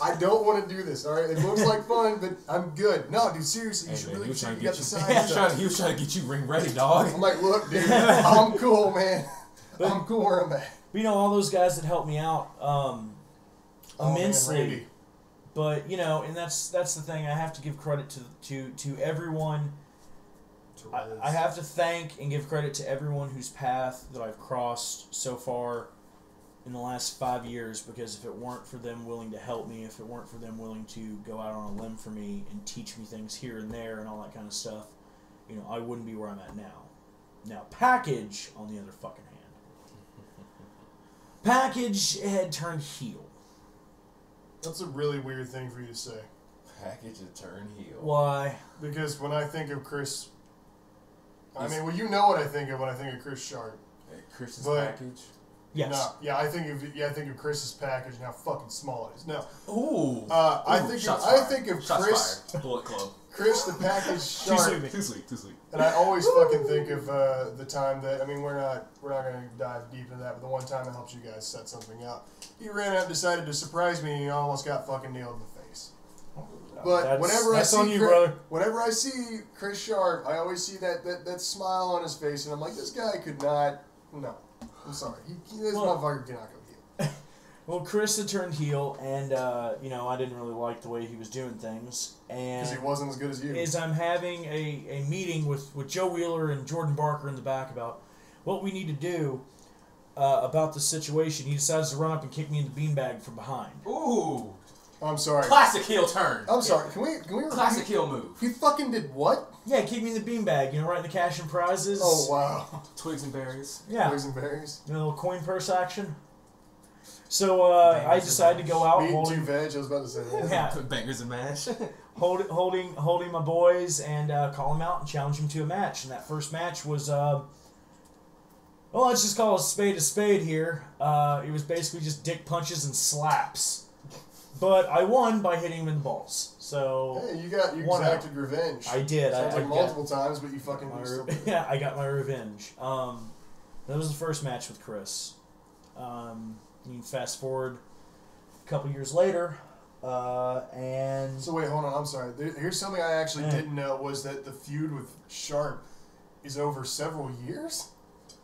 I don't want to do this, all right? It looks like fun, but I'm good. No, dude, seriously, you should really get the size. He was trying to get you ring ready, dog. I'm like, look, dude, I'm cool, man. I'm cool where I'm at. But, all those guys that helped me out immensely. Man, but, and that's the thing. I have to give credit to everyone. I have to thank and give credit to everyone whose path that I've crossed so far in the last 5 years, because if it weren't for them willing to help me, if it weren't for them willing to go out on a limb for me and teach me things here and there and all that kind of stuff, I wouldn't be where I'm at now. Now, Package, on the other fucking hand. Package had turned heel. That's a really weird thing for you to say. Package had turned heel. Why? Because when I think of Chris... you know what I think of when I think of Chris Sharpe. Chris's Package? Yes. No, yeah, I think of Chris's package and how fucking small it is. No. Ooh. I think of Chris. Bullet Club. Chris the Package Sharpe. Too sweet. And I always fucking think of the time that we're not gonna dive deep into that, but the one time I helped you guys set something up. He ran out and decided to surprise me, and he almost got fucking nailed in the face. But whenever I see Chris Sharpe, I always see that smile on his face, and I'm like, this guy could not. No. I'm sorry. This motherfucker cannot go heel. Well, Chris had turned heel, and, I didn't really like the way he was doing things. Because he wasn't as good as you. As I'm having a meeting with Joe Wheeler and Jordan Barker in the back about what we need to do about the situation, he decides to run up and kick me in the beanbag from behind. Ooh. I'm sorry. Classic heel turn. I'm sorry. Can we Classic heel move. He fucking did what? Yeah, kick me in the beanbag, right in the cash and prizes. Oh, wow. Twigs and berries. Yeah. Twigs and berries. A little coin purse action. So I decided to go out holding... Meat and veg, I was about to say that. Yeah. Bangers and mash. holding my boys and call them out and challenge them to a match. And that first match was, let's just call a spade here. It was basically just dick punches and slaps. But I won by hitting him in the balls. So hey, you exacted revenge. I did. I multiple times, but you fucking yeah, I got my revenge. That was the first match with Chris. You can fast forward a couple years later, and so wait, hold on. I'm sorry. Here's something I actually didn't know was that the feud with Sharpe is over several years.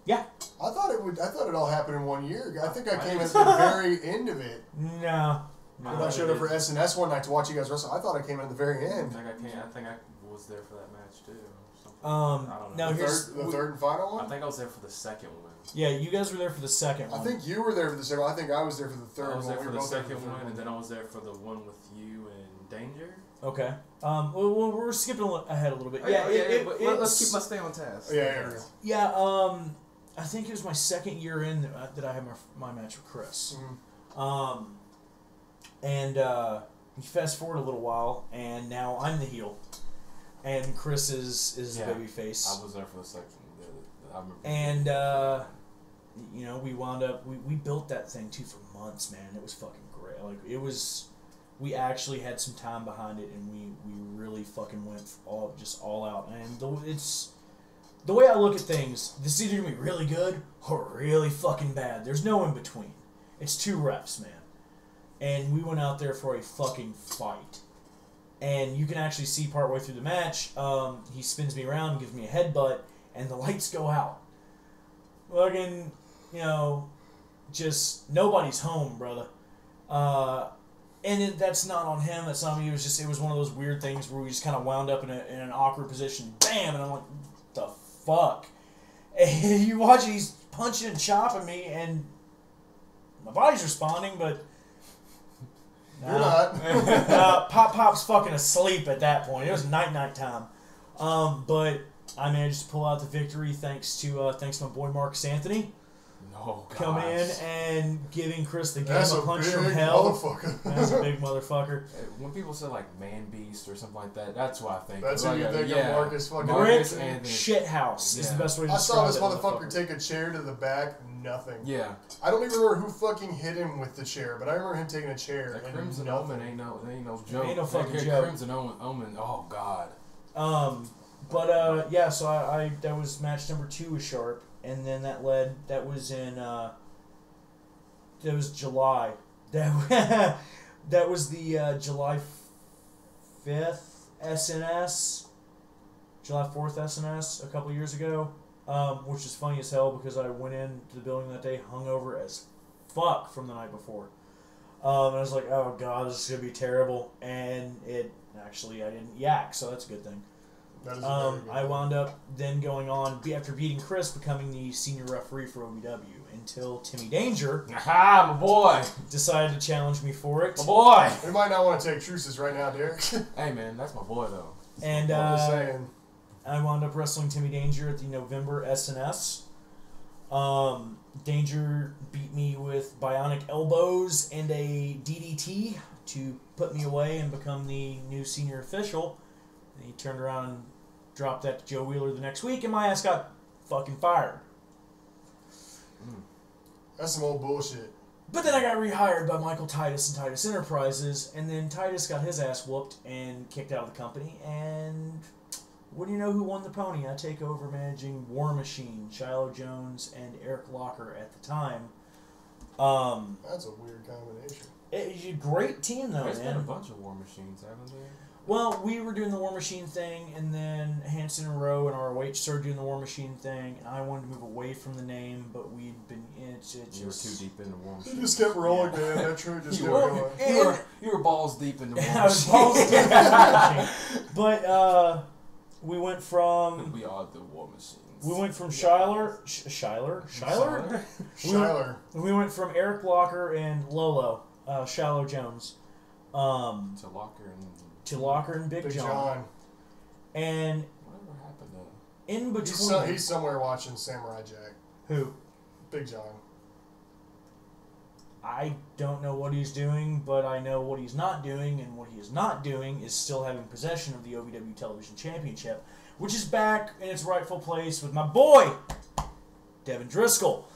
Yeah. I thought it all happened in 1 year. I think I came at the very end of it. No. When I showed up for SNS one night to watch you guys wrestle, I thought I came in at the very end. I think I was there for that match too. I don't know. Now The third and final one? I think I was there for the second one. Yeah, you guys were there for the second one. I think you were there for the second one. I think I was there for the third one. I was there for the second one, and then I was there for the one with you and Danger. Okay. Well, we're skipping ahead a little bit. Let's keep my stay on task. Yeah. I think it was my second year in that I had my match with Chris. Mm-hmm. And you fast forward a little while, and now I'm the heel, and Chris is the baby face. I was there for the second. I remember. And you know, we wound up we built that thing too for months, man. It was fucking great. Like it was. We actually had some time behind it, and we really fucking went all out. And it's the way I look at things. This is either gonna be really good or really fucking bad. There's no in between. It's 2 reps, man. And we went out there for a fucking fight. And you can actually see partway through the match, he spins me around and gives me a headbutt, and the lights go out. Fucking, you know, just nobody's home, brother. And that's not on him. That's not me. It was one of those weird things where we just kind of wound up in an awkward position. Bam! And I'm like, what the fuck? And you watch it, he's punching and chopping me, and my body's responding, but you're not. Pop's fucking asleep at that point. It was night time. But I managed to pull out the victory thanks to my boy Marcus Anthony. Oh, gosh. Come in and giving Chris the game That's a punch from hell. That's a big motherfucker. When people say like man beast or something like that, that's what I think. That's who you think of, Marcus fucking Marcus Anthony. Shithouse is the best way to describe it. I saw this motherfucker take a chair to the back, nothing. Yeah. I don't even remember who fucking hit him with the chair, but I remember him taking a chair. That Crimson Omen ain't no joke. Ain't no fucking joke. Crimson Omen, oh god. But yeah, so I that was match number 2 with Sharpe, and then that was July. That was the July 5th SNS, July 4th SNS a couple years ago, which is funny as hell because I went into the building that day hungover as fuck from the night before. And I was like, oh god, this is going to be terrible. And I didn't yak, so that's a good thing. I wound up then going on, after beating Chris, becoming the senior referee for OVW until Timmy Danger, my boy, decided to challenge me for it. My boy! We might not want to take truces right now, Derek. Hey man, that's my boy though. And I'm just saying. I wound up wrestling Timmy Danger at the November SNS. Danger beat me with bionic elbows and a DDT to put me away and become the new senior official. And he turned around and dropped that to Joe Wheeler the next week, and my ass got fucking fired. That's some old bullshit. But then I got rehired by Michael Titus and Titus Enterprises, and then Titus got his ass whooped and kicked out of the company, and what do you know who won the pony? I take over managing War Machine, Shiloh Jones, and Eric Locker at the time. That's a weird combination. It's a great team, though, There's man. been a bunch of War Machines, haven't there? Well, we were doing the War Machine thing, and then Hanson and Rowe and ROH started doing the War Machine thing, and I wanted to move away from the name, but we'd been... You were too deep into War Machine. You just kept rolling, man. That truth just kept going. You were balls deep into War Machine. I was balls deep into War Machine. But, we went from... We are the War Machines. We went from Shiler? We went from Eric Locker and Lolo, Shiloh Jones, to Locker and Big John. And whatever happened to in between... He's somewhere watching Samurai Jack. Who? Big John. I don't know what he's doing, but I know what he's not doing, and what he is not doing is still having possession of the OVW Television Championship, which is back in its rightful place with my boy, Devin Driscoll.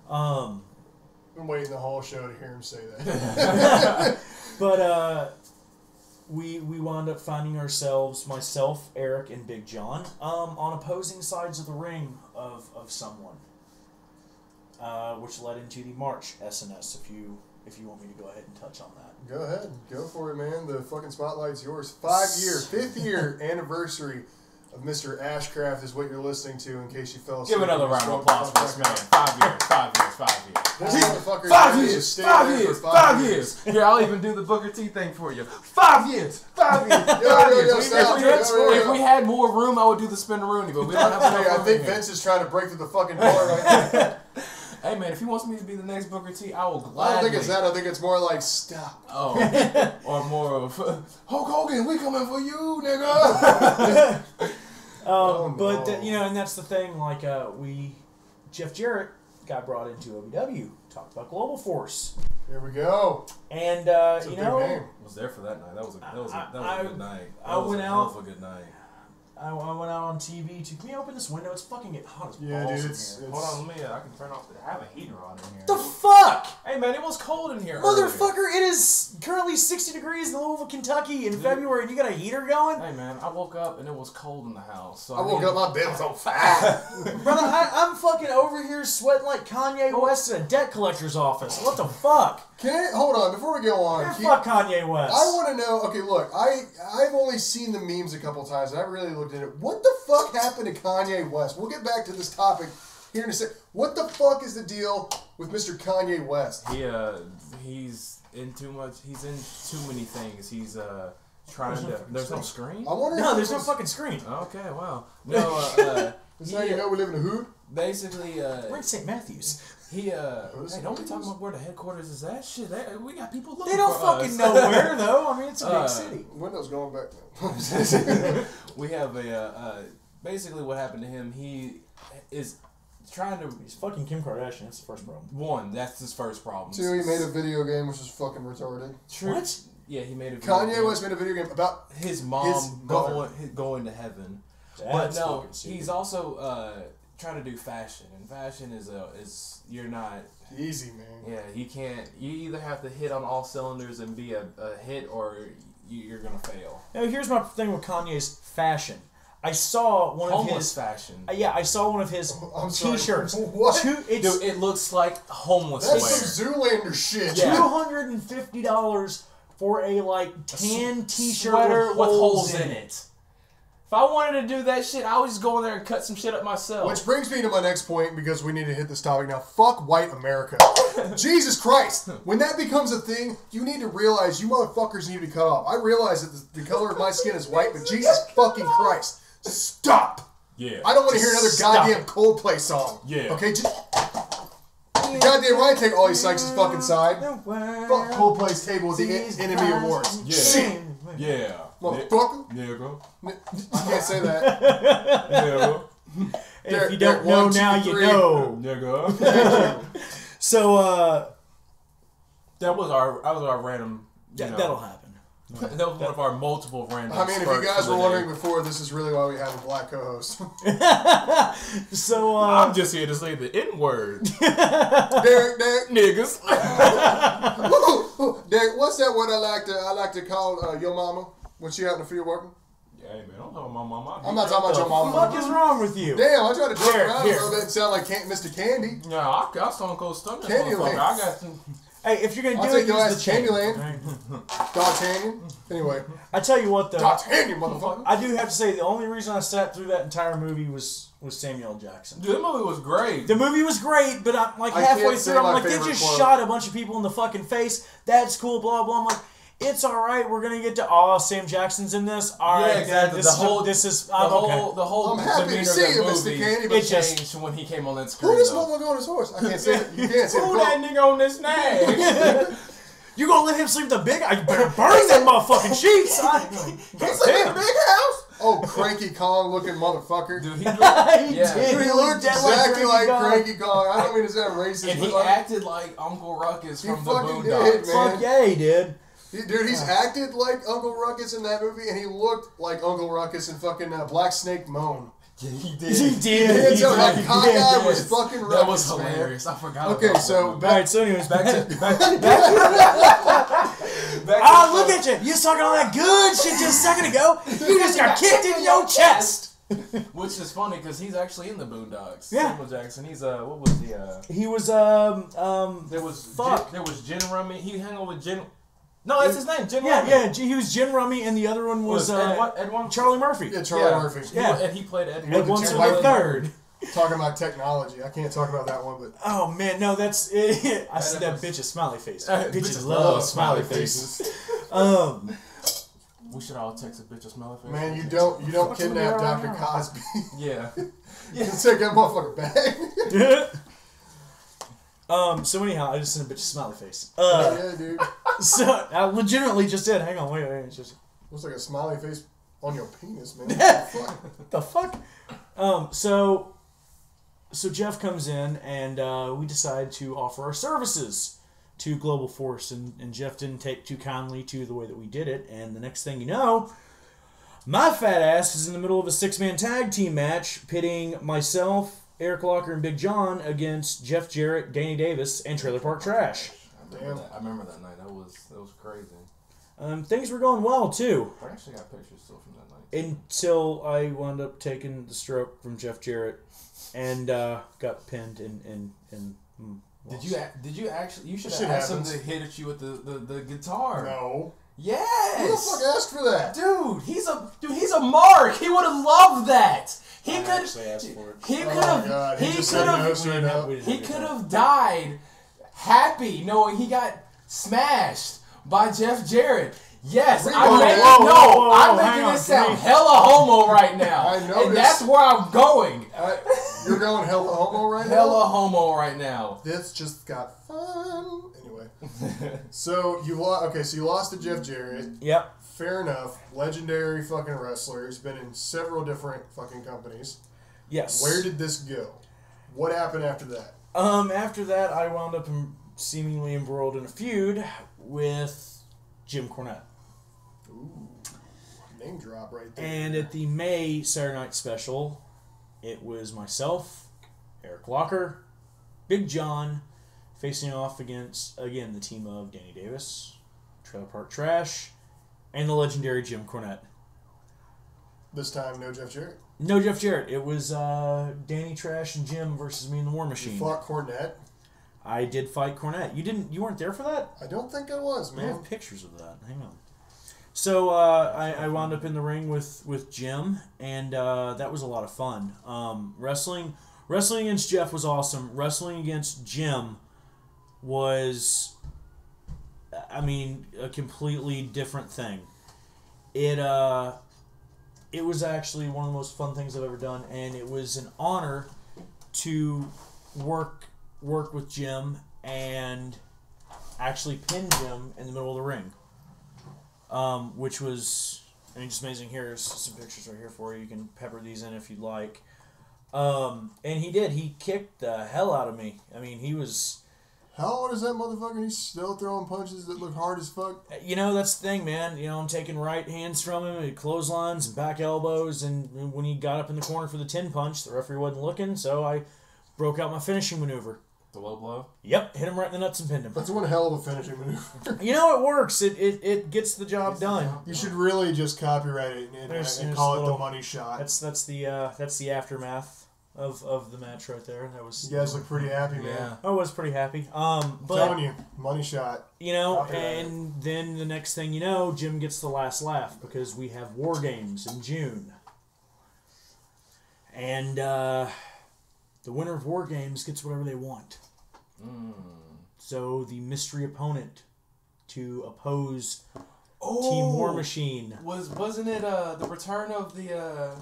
Been waiting the whole show to hear him say that. But we wound up finding ourselves, myself, Eric, and Big John, on opposing sides of the ring of someone, which led into the March SNS. If you want me to go ahead and touch on that, go ahead, go for it, man. The fucking spotlight's yours. 5th year anniversary of Mr. Ashcraft is what you're listening to. In case you fell asleep, give another round of applause for this man. 5 years. This motherfucker 5 years. 5 years. 5 years. Here, I'll even do the Booker T thing for you. 5 years. 5 years. 5 years. If we had more room, I would do the spin-a-rooney, but we don't have enough room. I think Vince is trying to break through the fucking door right now. Hey man, if he wants me to be the next Booker T, I will gladly. I don't think it's that. I think it's more like stop. Oh, or more of Hulk Hogan. We coming for you, nigga. No. But and that's the thing. Like Jeff Jarrett got brought into OVW. Talked about Global Force. Here we go. And Was there for that night. That was a good night. I went out. A good night. I went out on TV to. Can we open this window? It's fucking getting hot as balls Yeah, dude. in here. Hold on, let me. I can turn off. I have a heater on in here. The fuck? Hey man, it was cold in here. Motherfucker, Earlier. it is currently 60 degrees in Louisville, Kentucky in February, and you got a heater going? Hey man, I woke up and it was cold in the house. So I woke up, my bed was on fire. Brother, I'm fucking over here sweating like Kanye West in a debt collector's office. What the fuck? Hold on, before we go on. Fuck Kanye West. I want to know, okay, look, I've only seen the memes a couple times, and I really looked at it. What the fuck happened to Kanye West? We'll get back to this topic here in a sec. What the fuck is the deal with Mr. Kanye West? He's in too much. He's in too many things. He's trying to. There's no screen. I wonder. No, there's no fucking screen. Okay, wow. No. This is how you know we live in the hood. Basically, we're in St. Matthews. Hey, don't be talking about where the headquarters is at. Shit, we got people looking They don't for fucking us. know where though. I mean, it's a big city. Windows going back now. We have basically what happened to him. He is trying to. He's fucking Kim Kardashian. That's the first problem. One, that's his first problem. 2, he made a video game which is fucking retarded. True. What? Yeah, he made a video Kanye game. West made a video game about his mom going to heaven. That's but no, he's also trying to do fashion, and fashion is you're not easy, man. Yeah, you can't. You either have to hit on all cylinders and be a hit, or you're gonna fail. Now here's my thing with Kanye's fashion. I saw one of his fashion. Yeah, I saw one of his T-shirts. What? Dude, it looks like homeless wear. That's some Zoolander shit. Yeah. $250 for a tan T-shirt sweater with holes in it. If I wanted to do that shit, I would just go in there and cut some shit up myself. Which brings me to my next point, because we need to hit this topic now. Fuck white America. Jesus Christ. When that becomes a thing, you need to realize you motherfuckers need to be cut off. I realize that the color of my skin is white, but Jesus fucking Christ. Stop. Yeah. I don't want to hear another goddamn Coldplay song. Yeah. Okay, just... Goddamn right, take all these Sykes' fucking side. Fuck Coldplay's table with the Enemy Awards. Yeah. Shit. Yeah. Motherfucker. Nigga. I can't say that. Nigga. If you don't know now, you know. Nigga. So, that was our random. That'll happen. That was one of our multiple random. I mean, if you guys were wondering before, this is really why we have a black co-host. So, I'm just here to say the N-word. Derek, niggas. Derek, what's that word I like to call your mama when she out in the field working? Yeah, hey man, I'm talking about my mama. I'm not talking about your mama. What the fuck is wrong with you? Damn, I try to joke around a little bit and sound like Mr. Candy. Yeah, I got Stone Cold Stunner. Candyland. I got some. Hey, if you're gonna I'll do it, take your use ass the to chain. Candyland. D'Artagnan. Anyway. I tell you what, though. D'Artagnan, motherfucker. I do have to say, the only reason I sat through that entire movie was Samuel L. Jackson. Dude, the movie was great. The movie was great, but I'm like I halfway can't say through, I'm my like, they favorite just quote. shot a bunch of people in the fucking face. That's cool, blah, blah. I'm like, it's alright, we're gonna get to, Sam Jackson's in this. Alright, Yeah, exactly. the whole I'm happy to demeanor see of you, that Mr. movie, Candy, it but changed when he came on that screen. Who this though. motherfucker on his horse? I can't say it. You can't say Who it. that nigga on this name? You gonna let him sleep in the big? You better burn them motherfucking sheets. He's in the big house. Oh, Cranky Kong looking motherfucker. Dude, he Dude, he looked exactly like Cranky Kong. Kong. I don't mean to sound racist. And he acted like Uncle Ruckus He from the fucking did, Boondocks. man. Fuck yeah, he did. Dude, he's acted like Uncle Ruckus in that movie, and he looked like Uncle Ruckus in fucking Black Snake Moan. Yeah, he did. He did. He did. That did. cockeyed was fucking Ruckus. That was man. hilarious. I forgot. Okay, about so that. Alright, so anyways, back to look at you. You was talking all that good shit just a second ago. You just got kicked in your chest. Which is funny because he's actually in the Boondocks. Yeah. Samuel Jackson. He's what was he? He was There was fuck. There was Gin Rummy. He hung over with Gin. No, that's his name. Gin Yeah, Rummy. yeah. He was Gin Rummy, and the other one was Ed one? Charlie Murphy. yeah, Charlie Murphy. Yeah. And he played Ed Ed Winston the third. Talking about technology. I can't talk about that one, but... Oh, man, no, that's... I see that bitch a smiley face. Bitches love smiley faces. We should all text a bitch a smiley face. Man, you don't kidnap Dr. Cosby. Yeah. You take that motherfucker back. So anyhow, I just sent a bitch a smiley face. Yeah, dude. So, I legitimately just did. Hang on, wait. It's just... Looks like a smiley face on your penis, man. What the fuck? So Jeff comes in, and we decide to offer our services to Global Force, and Jeff didn't take too kindly to the way that we did it, and the next thing you know, my fat ass is in the middle of a 6-man tag team match, pitting myself, Eric Locker, and Big John against Jeff Jarrett, Danny Davis, and Trailer Park Trash. I remember that night. That was crazy. Things were going well, too. I actually got pictures still from that night. Until I wound up taking the stroke from Jeff Jarrett and got pinned and Did you actually? You should have asked him to hit at you with the guitar. No. Yes. Who the fuck asked for that? Dude, he's a mark. He would have loved that. He could have died happy knowing he got smashed by Jeff Jarrett. Yes, I'm making it sound hella homo right now. I know, and that's where I'm going. You're going hella homo right now? Hella homo right now. This just got fun. Anyway. So you lost to Jeff Jarrett. Yep. Fair enough. Legendary fucking wrestler. He's been in several different fucking companies. Yes. Where did this go? What happened after that? After that, I wound up seemingly embroiled in a feud with Jim Cornette. Ooh. Name drop right there. And at the May Saturday Night Special, it was myself, Eric Locker, Big John, facing off against, again, the team of Danny Davis, Trailer Park Trash, and the legendary Jim Cornette. This time, no Jeff Jarrett? No Jeff Jarrett. It was Danny Trash and Jim versus me and the War Machine. You fought Cornette? I did fight Cornette. You weren't there for that? I don't think I was, man. I have pictures of that. Hang on. So I wound up in the ring with Jim, and that was a lot of fun. Wrestling against Jeff was awesome. Wrestling against Jim was, I mean, a completely different thing. It was actually one of the most fun things I've ever done, and it was an honor to work with Jim and actually pin Jim in the middle of the ring. Which was, I mean, just amazing. Here's some pictures right here for you. You can pepper these in if you'd like. And he did. He kicked the hell out of me. I mean, he was... How old is that motherfucker? He's still throwing punches that look hard as fuck? You know, that's the thing, man. You know, I'm taking right hands from him, and clotheslines and back elbows, and when he got up in the corner for the 10 punch, the referee wasn't looking, so I broke out my finishing maneuver. The low blow? Yep, hit him right in the nuts and pinned him. That's one hell of a finishing maneuver. You know, it works. It gets the job done. You should really just copyright it and call it the money shot. That's the aftermath of the match right there. That was. You guys look pretty happy, man. Yeah, I was pretty happy. But I'm telling you, money shot. You know, and then the next thing you know, Jim gets the last laugh because we have War Games in June, and the winner of War Games gets whatever they want. So the mystery opponent to oppose Team War Machine wasn't it the return of the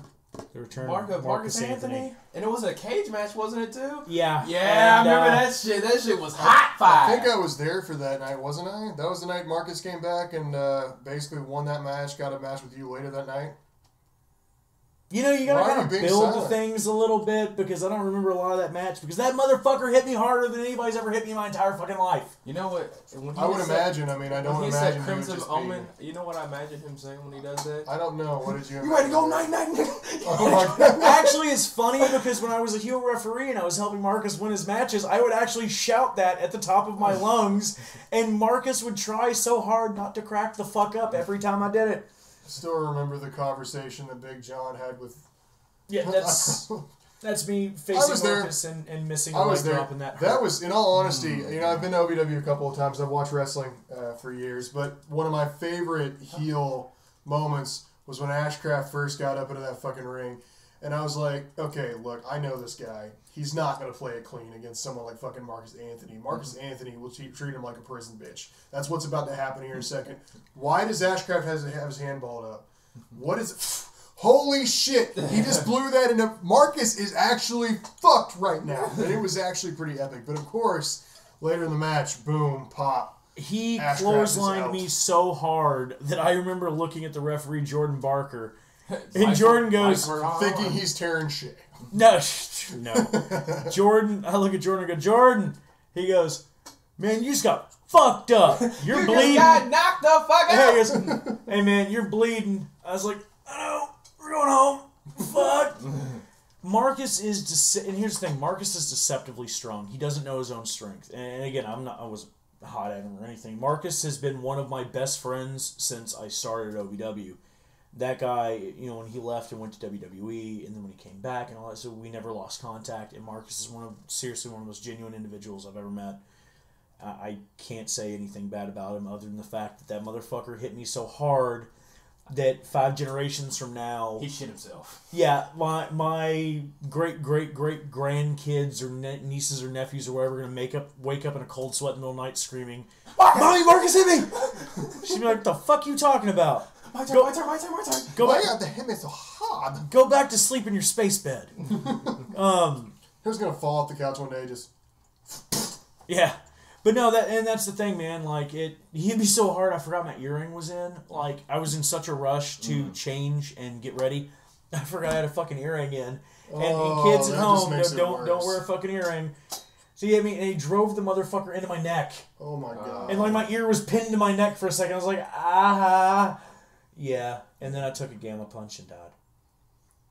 return Marcus Anthony? And it was a cage match, wasn't it too? Yeah. Yeah, I remember that shit. That shit was hot fire. I think I was there for that night, wasn't I? That was the night Marcus came back and basically won that match, got a match with you later that night. You know, you gotta kind of build the things a little bit because I don't remember a lot of that match because that motherfucker hit me harder than anybody's ever hit me in my entire fucking life. You know what? I would imagine. I mean, I don't imagine. He said Crimson Omen. You know what I imagine him saying when he does that? I don't know. What did you? You ready to go night? Oh my god! Actually, it's funny because when I was a heel referee and I was helping Marcus win his matches, I would actually shout that at the top of my lungs, and Marcus would try so hard not to crack the fuck up every time I did it. I still remember the conversation that Big John had with. Yeah, that's me facing Marcus and missing a leg drop in that. That was, in all honesty, you know, I've been to OVW a couple of times. I've watched wrestling for years, but one of my favorite heel moments was when Ashcraft first got up into that fucking ring, And I was like, okay, look, I know this guy. He's not going to play it clean against someone like fucking Marcus Anthony. Marcus Anthony will treat him like a prison bitch. That's what's about to happen here in a second. Why does Ashcraft have his hand balled up? What is... Holy shit! He just blew that into... Marcus is actually fucked right now. And it was actually pretty epic. But of course, later in the match, boom, pop. He clotheslined me so hard that I remember looking at the referee, Jordan Barker, and Jordan goes... Thinking he's tearing shit. No. Jordan, I look at Jordan and go, Jordan! He goes, man, you just got fucked up. You're bleeding. You got knocked the fuck out. He goes, hey, man, you're bleeding. I was like, I know. We're going home. Fuck. Marcus is, and here's the thing, Marcus is deceptively strong. He doesn't know his own strength. And again, I wasn't hot at him or anything. Marcus has been one of my best friends since I started at OVW. That guy, you know, when he left and went to WWE, and then when he came back and all that, so we never lost contact. And Marcus is seriously one of the most genuine individuals I've ever met. I can't say anything bad about him other than the fact that motherfucker hit me so hard that 5 generations from now... He shit himself. Yeah, my great-great-great-grandkids or nieces or nephews or whatever are going to wake up in a cold sweat in the middle of the night screaming, Mommy, Marcus hit me! She'd be like, what the fuck you talking about? My turn. Go Why back, you have to hit me so hard? Go back to sleep in your space bed. He was going to fall off the couch one day just... Yeah. But no, that's the thing, man. Like, he hit me so hard, I forgot my earring was in. Like, I was in such a ruch to change and get ready. I forgot I had a fucking earring in. And kids at home, don't wear a fucking earring. So he hit me, and he drove the motherfucker into my neck. Oh my god. And like my ear was pinned to my neck for a second. I was like, ah. Yeah. And then I took a gamma punch and died.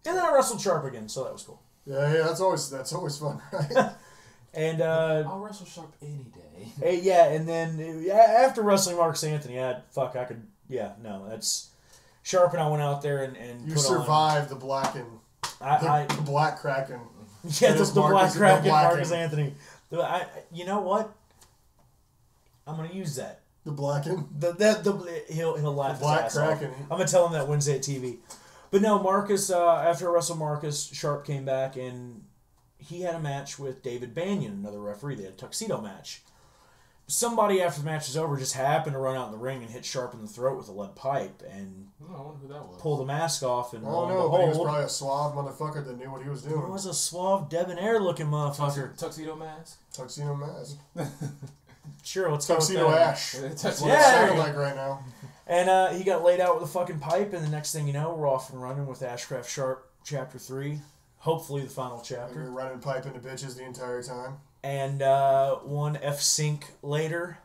And then I wrestled Sharpe again, so that was cool. Yeah, that's always fun, right? And I'll wrestle Sharpe any day. Yeah, and then after wrestling Marcus Anthony, that's Sharpe and I went out there and you survived the black and the black Kraken. Yeah, the black Kraken, Marcus Anthony. You know what? I'm gonna use that. The blacken. He'll laugh. The black Kraken. I'm gonna tell him that Wednesday at TV. But no, Marcus. After I wrestled Marcus, Sharpe came back and he had a match with David Banyan, another referee. They had a tuxedo match. Somebody after the match was over just happened to run out in the ring and hit Sharpe in the throat with a lead pipe and I wonder who that was. Pull the mask off and oh no, but he was probably a suave motherfucker that knew what he was doing. He was a suave, debonair looking motherfucker. Tuxedo mask. Tuxedo mask. Sure, let's Tuxedo go with Ash. That's what it sounded like right now. And he got laid out with a fucking pipe, and the next thing you know, we're off and running with Ashcraft Sharpe Chapter 3. Hopefully the final chapter. And you're running pipe into bitches the entire time. And one F-Sync later.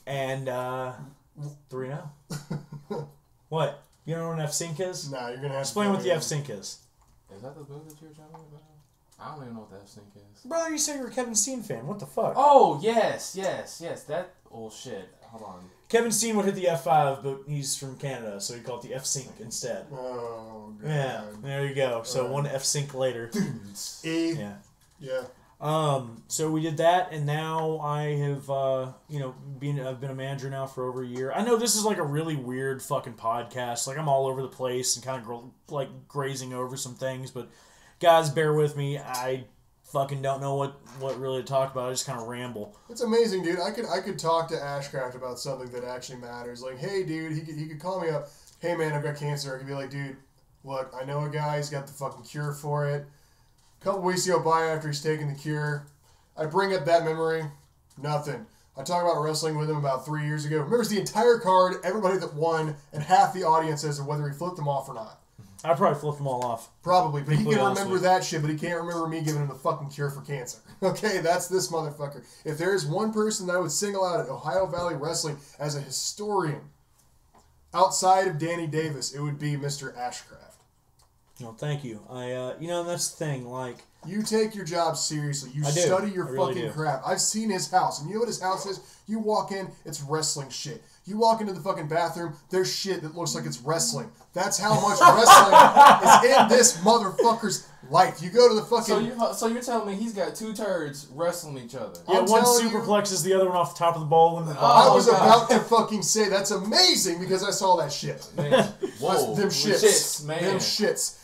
And 3-0. What? You don't know what an F-Sync is? Nah, you're going to have Explain what the F-Sync is. Is that the move that you were talking about? I don't even know what the F-Sync is. Brother, you say you're a Kevin Steen fan. What the fuck? Oh, yes. That old shit. Hold on. Kevin Steen would hit the F5, but he's from Canada, so he called it the F-Sync instead. Oh, God. Yeah, there you go. So one F-Sync later. Yeah. So we did that, and now I have, I've been a manager now for over a year. I know this is like a really weird fucking podcast. Like I'm all over the place and kind of grazing over some things, but guys, bear with me. I fucking don't know what really to talk about. I just kind of ramble. It's amazing, dude. I could talk to Ashcraft about something that actually matters. Like, hey, dude, he could call me up. Hey, man, I've got cancer. I could be like, dude, look, I know a guy. He's got the fucking cure for it. A couple weeks go by after he's taking the cure. I bring up that memory. Nothing. I talk about wrestling with him about 3 years ago. Remembers the entire card, everybody that won, and half the audience as to whether he flipped them off or not. I probably flipped them all off. Probably, but he can remember that shit, but he can't remember me giving him the fucking cure for cancer. Okay, that's this motherfucker. If there is one person that I would single out at Ohio Valley Wrestling as a historian, outside of Danny Davis, it would be Mr. Ashcraft. No, thank you. That's the thing, like... You take your job seriously. You study your fucking craft. I've seen his house, and you know what his house is? You walk in, it's wrestling shit. You walk into the fucking bathroom, there's shit that looks like it's wrestling. That's how much wrestling is in this motherfucker's life. You go to the fucking... So you're telling me he's got two turds wrestling each other? Yeah, one superplexes the other one off the top of the bowl. And I was about to fucking say that's amazing because I saw that shit. Man. Whoa. Them shits. Man. Them shits.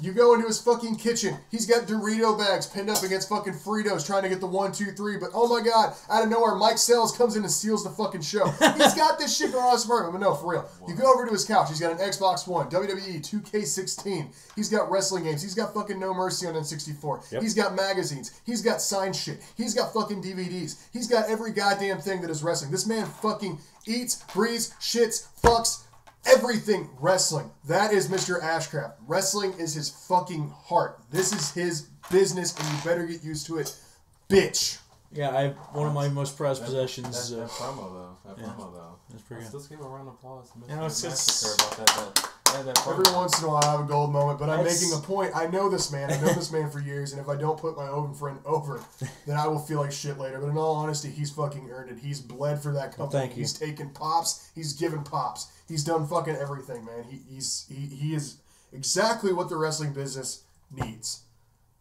You go into his fucking kitchen. He's got Dorito bags pinned up against fucking Fritos trying to get the 1, 2, 3. But oh my god, out of nowhere, Mike Sells comes in and steals the fucking show. He's got this shit going on in his apartment. But no, for real. You go over to his couch. He's got an Xbox One, WWE 2K16. He's got wrestling games. He's got fucking No Mercy on N64. Yep. He's got magazines. He's got signed shit. He's got fucking DVDs. He's got every goddamn thing that is wrestling. This man fucking eats, breathes, shits, fucks, everything wrestling. That is Mr. Ashcraft. Wrestling is his fucking heart. This is his business, and you better get used to it, bitch. Yeah, one of my most prized possessions. That promo though. Promo though. That's pretty good. Let's give a round of applause to Mr. You know, it's about that every once in a while I have a gold moment, but I'm making a point. I know this man. I know this man for years, and if I don't put my Owen friend over, then I will feel like shit later. But in all honesty, he's fucking earned it. He's bled for that company. Thank you. He's taken pops. He's given pops. He's done fucking everything, man. He is exactly what the wrestling business needs.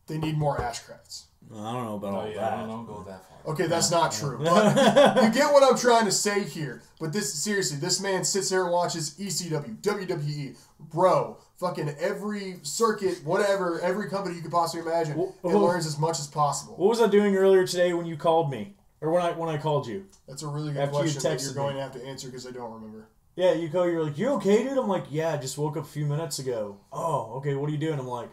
They need more Ashcrafts. I don't know about all that. I don't go that far. Okay, that's not true. But you get what I'm trying to say here. But seriously, this man sits there and watches ECW, WWE, Bro, fucking every circuit, whatever, every company you could possibly imagine, and learns as much as possible. What was I doing earlier today when you called me? Or when I called you? That's a really good question that you're going to have to answer because I don't remember. Yeah, you're like, you okay, dude? I'm like, yeah, I just woke up a few minutes ago. Oh, okay, what are you doing? I'm like,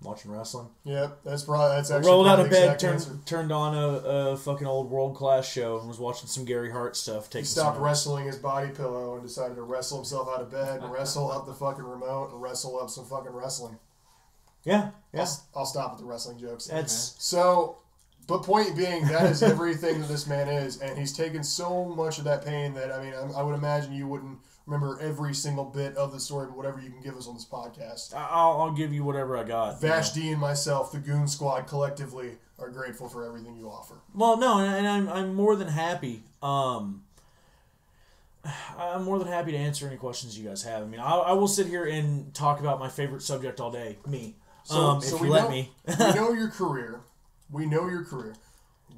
watching wrestling. Yep, that's actually rolled out of bed, turned on a fucking old world-class show and was watching some Gary Hart stuff. He stopped wrestling his body pillow and decided to wrestle himself out of bed and wrestle up the fucking remote and wrestle up some fucking wrestling. Yeah. I'll stop with the wrestling jokes. But point being, that is everything that this man is, and he's taken so much of that pain that, I mean, I would imagine you wouldn't remember every single bit of the story, but whatever you can give us on this podcast. I'll give you whatever I got. Vashti and myself, the Goon Squad, collectively are grateful for everything you offer. Well, no, and I'm more than happy. I'm more than happy to answer any questions you guys have. I mean, I will sit here and talk about my favorite subject all day, me. If you let me. We know your career.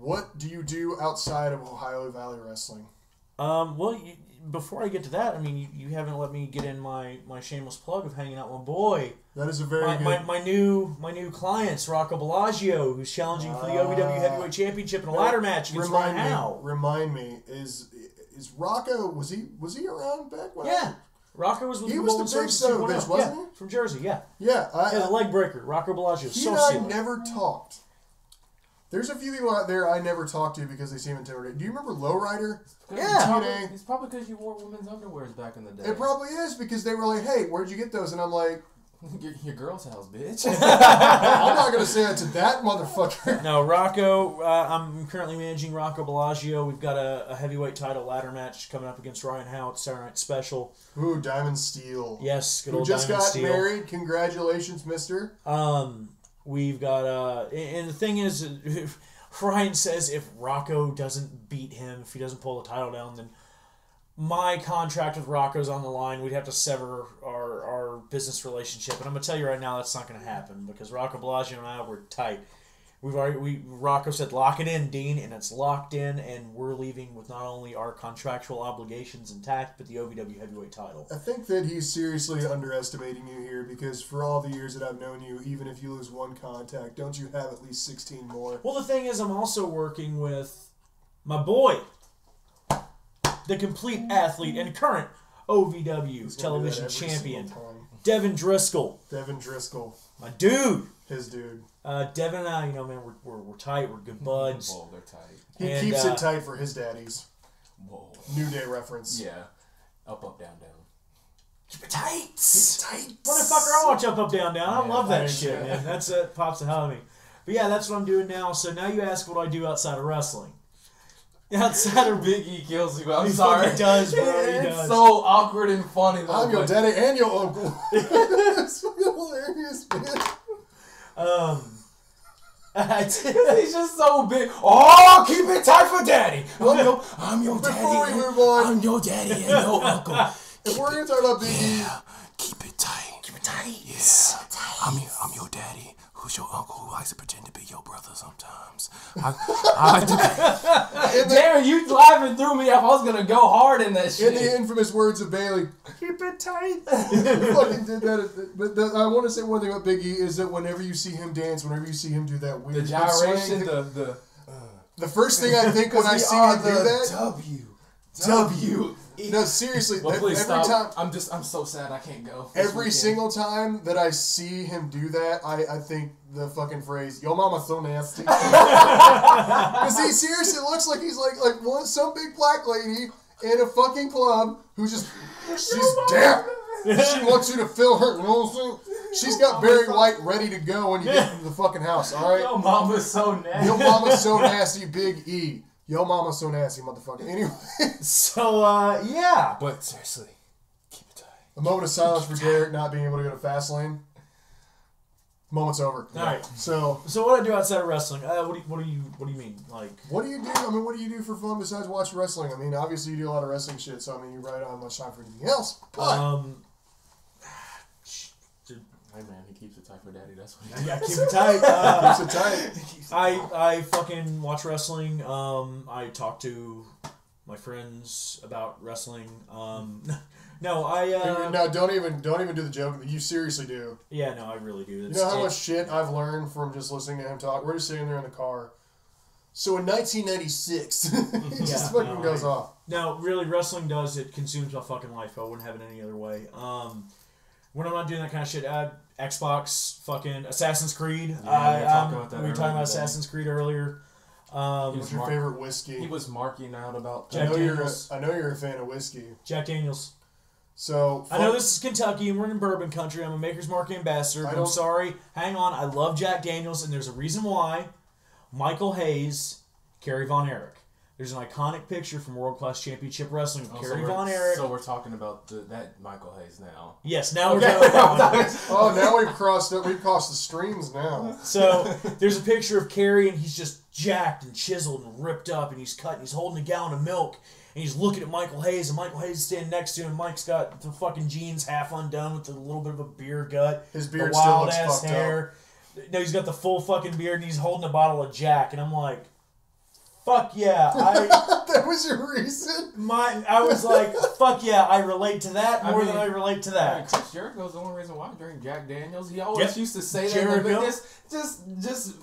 What do you do outside of Ohio Valley Wrestling? Before I get to that, I mean, you haven't let me get in my shameless plug of hanging out with my boy. That is a very good... My new clients, Rocco Bellagio, who's challenging for the OVW Heavyweight Championship in a ladder match against Ryan Howe. Remind me, is Rocco, was he around back when? Yeah. Rocco was with the big son of a bitch, wasn't he? From Jersey, yeah. Yeah. The leg breaker, Rocco Bellagio. He and I never talked. There's a few people out there I never talked to because they seem intimidating. Do you remember Lowrider? Yeah. It's probably because you wore women's underwears back in the day. It probably is because they were like, hey, where'd you get those? And I'm like... Your girl's house, bitch. I'm not going to say that to that motherfucker. No, Rocco, I'm currently managing Rocco Bellagio. We've got a heavyweight title ladder match coming up against Ryan Howe at Saturday Night Special. Ooh, Diamond Steel. Yes, good old Diamond Steel. Who just got married. Congratulations, mister. We've got, and the thing is, Ryan says if Rocco doesn't beat him, if he doesn't pull the title down, then my contract with Rocco's on the line. We'd have to sever our business relationship. And I'm going to tell you right now, that's not going to happen because Rocco Bellagio and I were tight. Rocco said, lock it in, Dean, and it's locked in, and we're leaving with not only our contractual obligations intact, but the OVW heavyweight title. I think that he's seriously underestimating you here because for all the years that I've known you, even if you lose one contact, don't you have at least 16 more? Well, the thing is, I'm also working with my boy, the complete athlete and current OVW television champion, Devin Driscoll. Devin Driscoll. My dude. His dude. Devin and I, man, we're tight. We're good buds. Oh, they're tight. He keeps it tight for his daddies. Whoa. New Day reference. Yeah. Up, down. Keep it tight. Keep it tight. Motherfucker, I watch up, down. I love that shit, man. That's pops the hell out of me. But yeah, that's what I'm doing now. So now you ask what I do outside of wrestling. Outside of Big E kills you. I'm sorry. He does, bro. It's so awkward and funny. Though, I'm your daddy and your uncle. It's fucking hilarious, man. He's just so big. Oh, keep it tight for daddy. I'm your daddy. Before we move on, I'm your daddy and your uncle. If we're gonna talk about Big E, keep it tight. Keep it tight. Yeah. I'm your daddy. Who's your uncle who likes to pretend to be your brother sometimes? Damn, you laughing through me. I was gonna go hard in that shit. In the infamous words of Bailey, keep Keep it tight. He fucking did that. But I want to say one thing about Big E is that whenever you see him dance, whenever you see him do that weird... The gyration, the first thing I think when I see him do that... W. No, seriously. Well, please every stop. time, I'm so sad I can't go. Every single time that I see him do that, I think the fucking phrase, yo mama's so nasty. Because he seriously looks like he's like some big black lady in a fucking club who's just, she's damn. She wants you to fill her, you know what I'm saying? She's got Barry White ready to go when you get into the fucking house, alright? Yo mama's so nasty. Yo mama's so nasty, Big E. Yo mama's so nasty, motherfucker. Anyway. So, yeah. But seriously, keep it tight. A moment of silence for Garrett not being able to go to Fastlane. Moment's over. All right. So what do I do outside of wrestling? What do you mean? Like, what do you do? I mean, what do you do for fun besides watch wrestling? I mean, obviously you do a lot of wrestling shit, so I mean, you really don't have much time for anything else. But hey man, he keeps it tight for daddy. That's what he does. yeah, keep it tight. keeps it tight. I fucking watch wrestling. I talk to my friends about wrestling. No, no, don't even do the joke. You seriously do. Yeah, no, I really do. You know how much shit I've learned from just listening to him talk? We're just sitting there in the car. So in 1996, he just fucking goes off. No, really, wrestling does. It consumes my fucking life. I wouldn't have it any other way. When I'm not doing that kind of shit, Xbox, fucking Assassin's Creed. Yeah, we were talking about Assassin's Creed earlier. What's your favorite whiskey? He was marking out about Jack Daniels. I know you're a fan of whiskey. Jack Daniels. So I know this is Kentucky and we're in bourbon country. I'm a Maker's Mark ambassador. But I'm sorry. Hang on. I love Jack Daniels, and there's a reason why. Michael Hayes, Kerry Von Erich. There's an iconic picture from World Class Championship Wrestling of Kerry Von Erich. So we're talking about that Michael Hayes now. Yes, now we're talking about Oh, now we've crossed the streams now. So there's a picture of Kerry, and he's just jacked and chiseled and ripped up, and he's cut, and he's holding a gallon of milk, and he's looking at Michael Hayes, and Michael Hayes is standing next to him. Mike's got the fucking jeans half undone with a little bit of a beer gut. His beard still looks fucked hair. No, he's got the full fucking beard, and he's holding a bottle of Jack, and I'm like, fuck yeah. That was your reason? I was like, fuck yeah, I relate to that more than I relate to that. Chris Jericho's the only reason why I drink Jack Daniels. He always used to say that. Just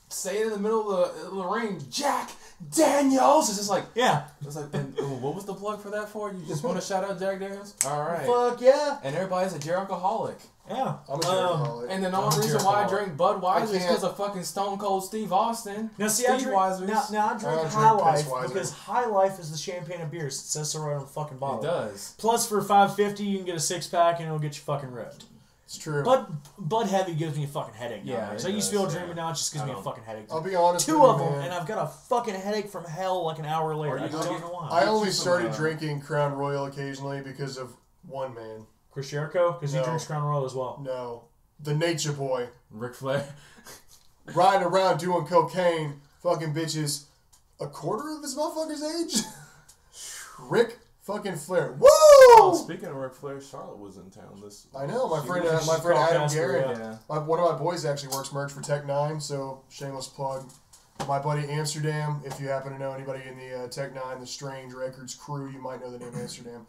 say it in the middle of the ring, Jack Daniels. It's just like, yeah. It's like, and what was the plug for that for? You just want to shout out Jack Daniels? All right. Fuck yeah. And everybody's a Jerichoholic. Yeah. I'm a Jerichoholic. And the only reason why I drink Budweiser is because of fucking Stone Cold Steve Austin. Now see, I drink High Life because High Life is the champagne of beers. It says so right on the fucking bottle. It does. Plus for $5.50 you can get a 6-pack and it'll get you fucking ripped. It's true. Bud Heavy gives me a fucking headache. Yeah. So I used to be able to drink it now. It just gives me a fucking headache. I'll be honest. 2 of them, and I've got a fucking headache from hell like an hour later. I don't know why. I only started drinking Crown Royal occasionally because of one man. Chris Jericho? Because he drinks Crown Royal as well. No. The Nature Boy. Ric Flair. Riding around doing cocaine, fucking bitches. A quarter of this motherfucker's age? Ric fucking Flair. Woo! Oh, speaking of Ric Flair, Charlotte was in town this. I know. My friend Adam Garrett. Yeah. One of my boys actually works merch for Tech 9, so shameless plug. My buddy Amsterdam, if you happen to know anybody in the Tech 9, the Strange Records crew, you might know the name Amsterdam.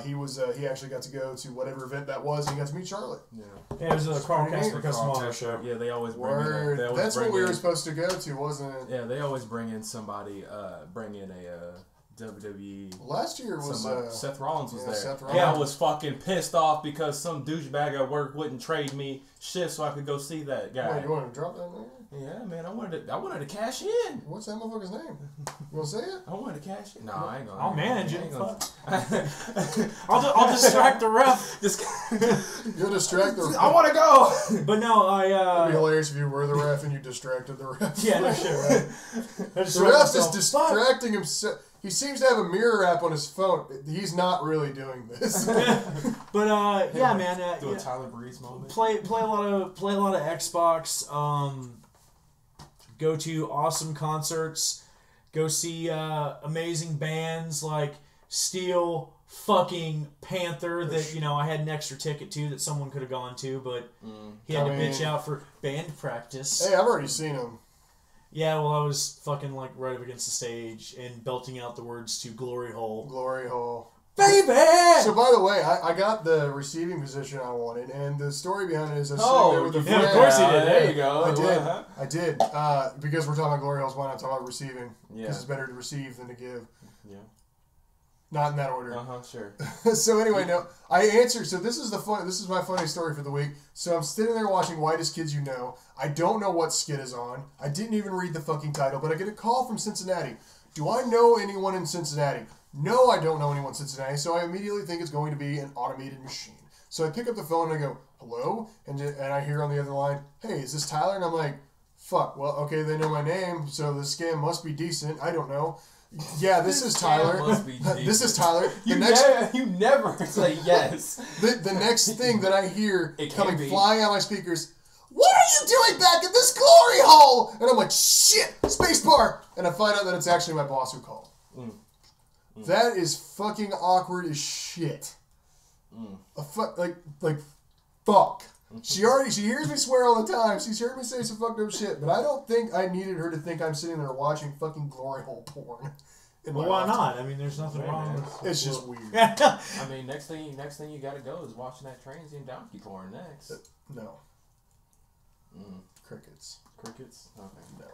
He actually got to go to whatever event that was, and he got to meet Charlotte. Yeah, it was a Carl Casper Custom Auto show. Yeah, they always bring Word. in. That's what we were supposed to go to, wasn't it? Yeah, they always bring in somebody, bring in a WWE. Last year was Seth Rollins was there. Seth Rollins. And I was fucking pissed off because some douchebag at work wouldn't trade me shit so I could go see that guy. Wait, you want to drop that name? Yeah, man, I wanted to cash in. What's that motherfucker's name? You want to say it? I wanted to cash in. No, I ain't gonna. I'll manage it. I'll distract the ref. You'll distract the ref. I want to go. But no, It'd be hilarious if you were the ref and you distracted the ref. Yeah, no shit, right? The ref is distracting himself. He seems to have a mirror app on his phone. He's not really doing this. But yeah, man. Do a Tyler Breeze moment. Play a lot of Xbox. Go to awesome concerts. Go see amazing bands like Steel fucking Panther that I had an extra ticket to that someone could have gone to, but he had to bitch out for band practice. Hey, I've already seen him. Yeah, well, I was fucking right up against the stage and belting out the words to Glory Hole. Glory Hole. Baby! So, by the way, I got the receiving position I wanted, and the story behind it is I was sitting there with a friend. Of course he did. There you go. I did. Because we're talking about Glory Holes, why not talk about receiving? Because it's better to receive than to give. Yeah. Not in that order. Sure. So anyway, no, I answered. So this is my funny story for the week. So I'm sitting there watching Whitest Kids You Know. I don't know what skit is on. I didn't even read the fucking title, but I get a call from Cincinnati. Do I know anyone in Cincinnati? No, I don't know anyone in Cincinnati. So I immediately think it's going to be an automated machine. So I pick up the phone and I go, hello? And I hear on the other line, hey, is this Tyler? And I'm like, fuck, well, okay, they know my name, so the scam must be decent. I don't know. Yeah, this is Tyler. This is Tyler. You never say yes. The next thing that I hear coming flying out my speakers, what are you doing back in this glory hole? And I'm like, shit, spacebar. And I find out that it's actually my boss who called. That is fucking awkward as shit. Fuck. She hears me swear all the time. She's heard me say some fucked up shit, but I don't think I needed her to think I'm sitting there watching fucking glory hole porn. Well, why not? I mean, there's nothing wrong with it. It's just weird. I mean, next thing you gotta go is watching that transient donkey porn next. No. Crickets. Crickets? Okay. No.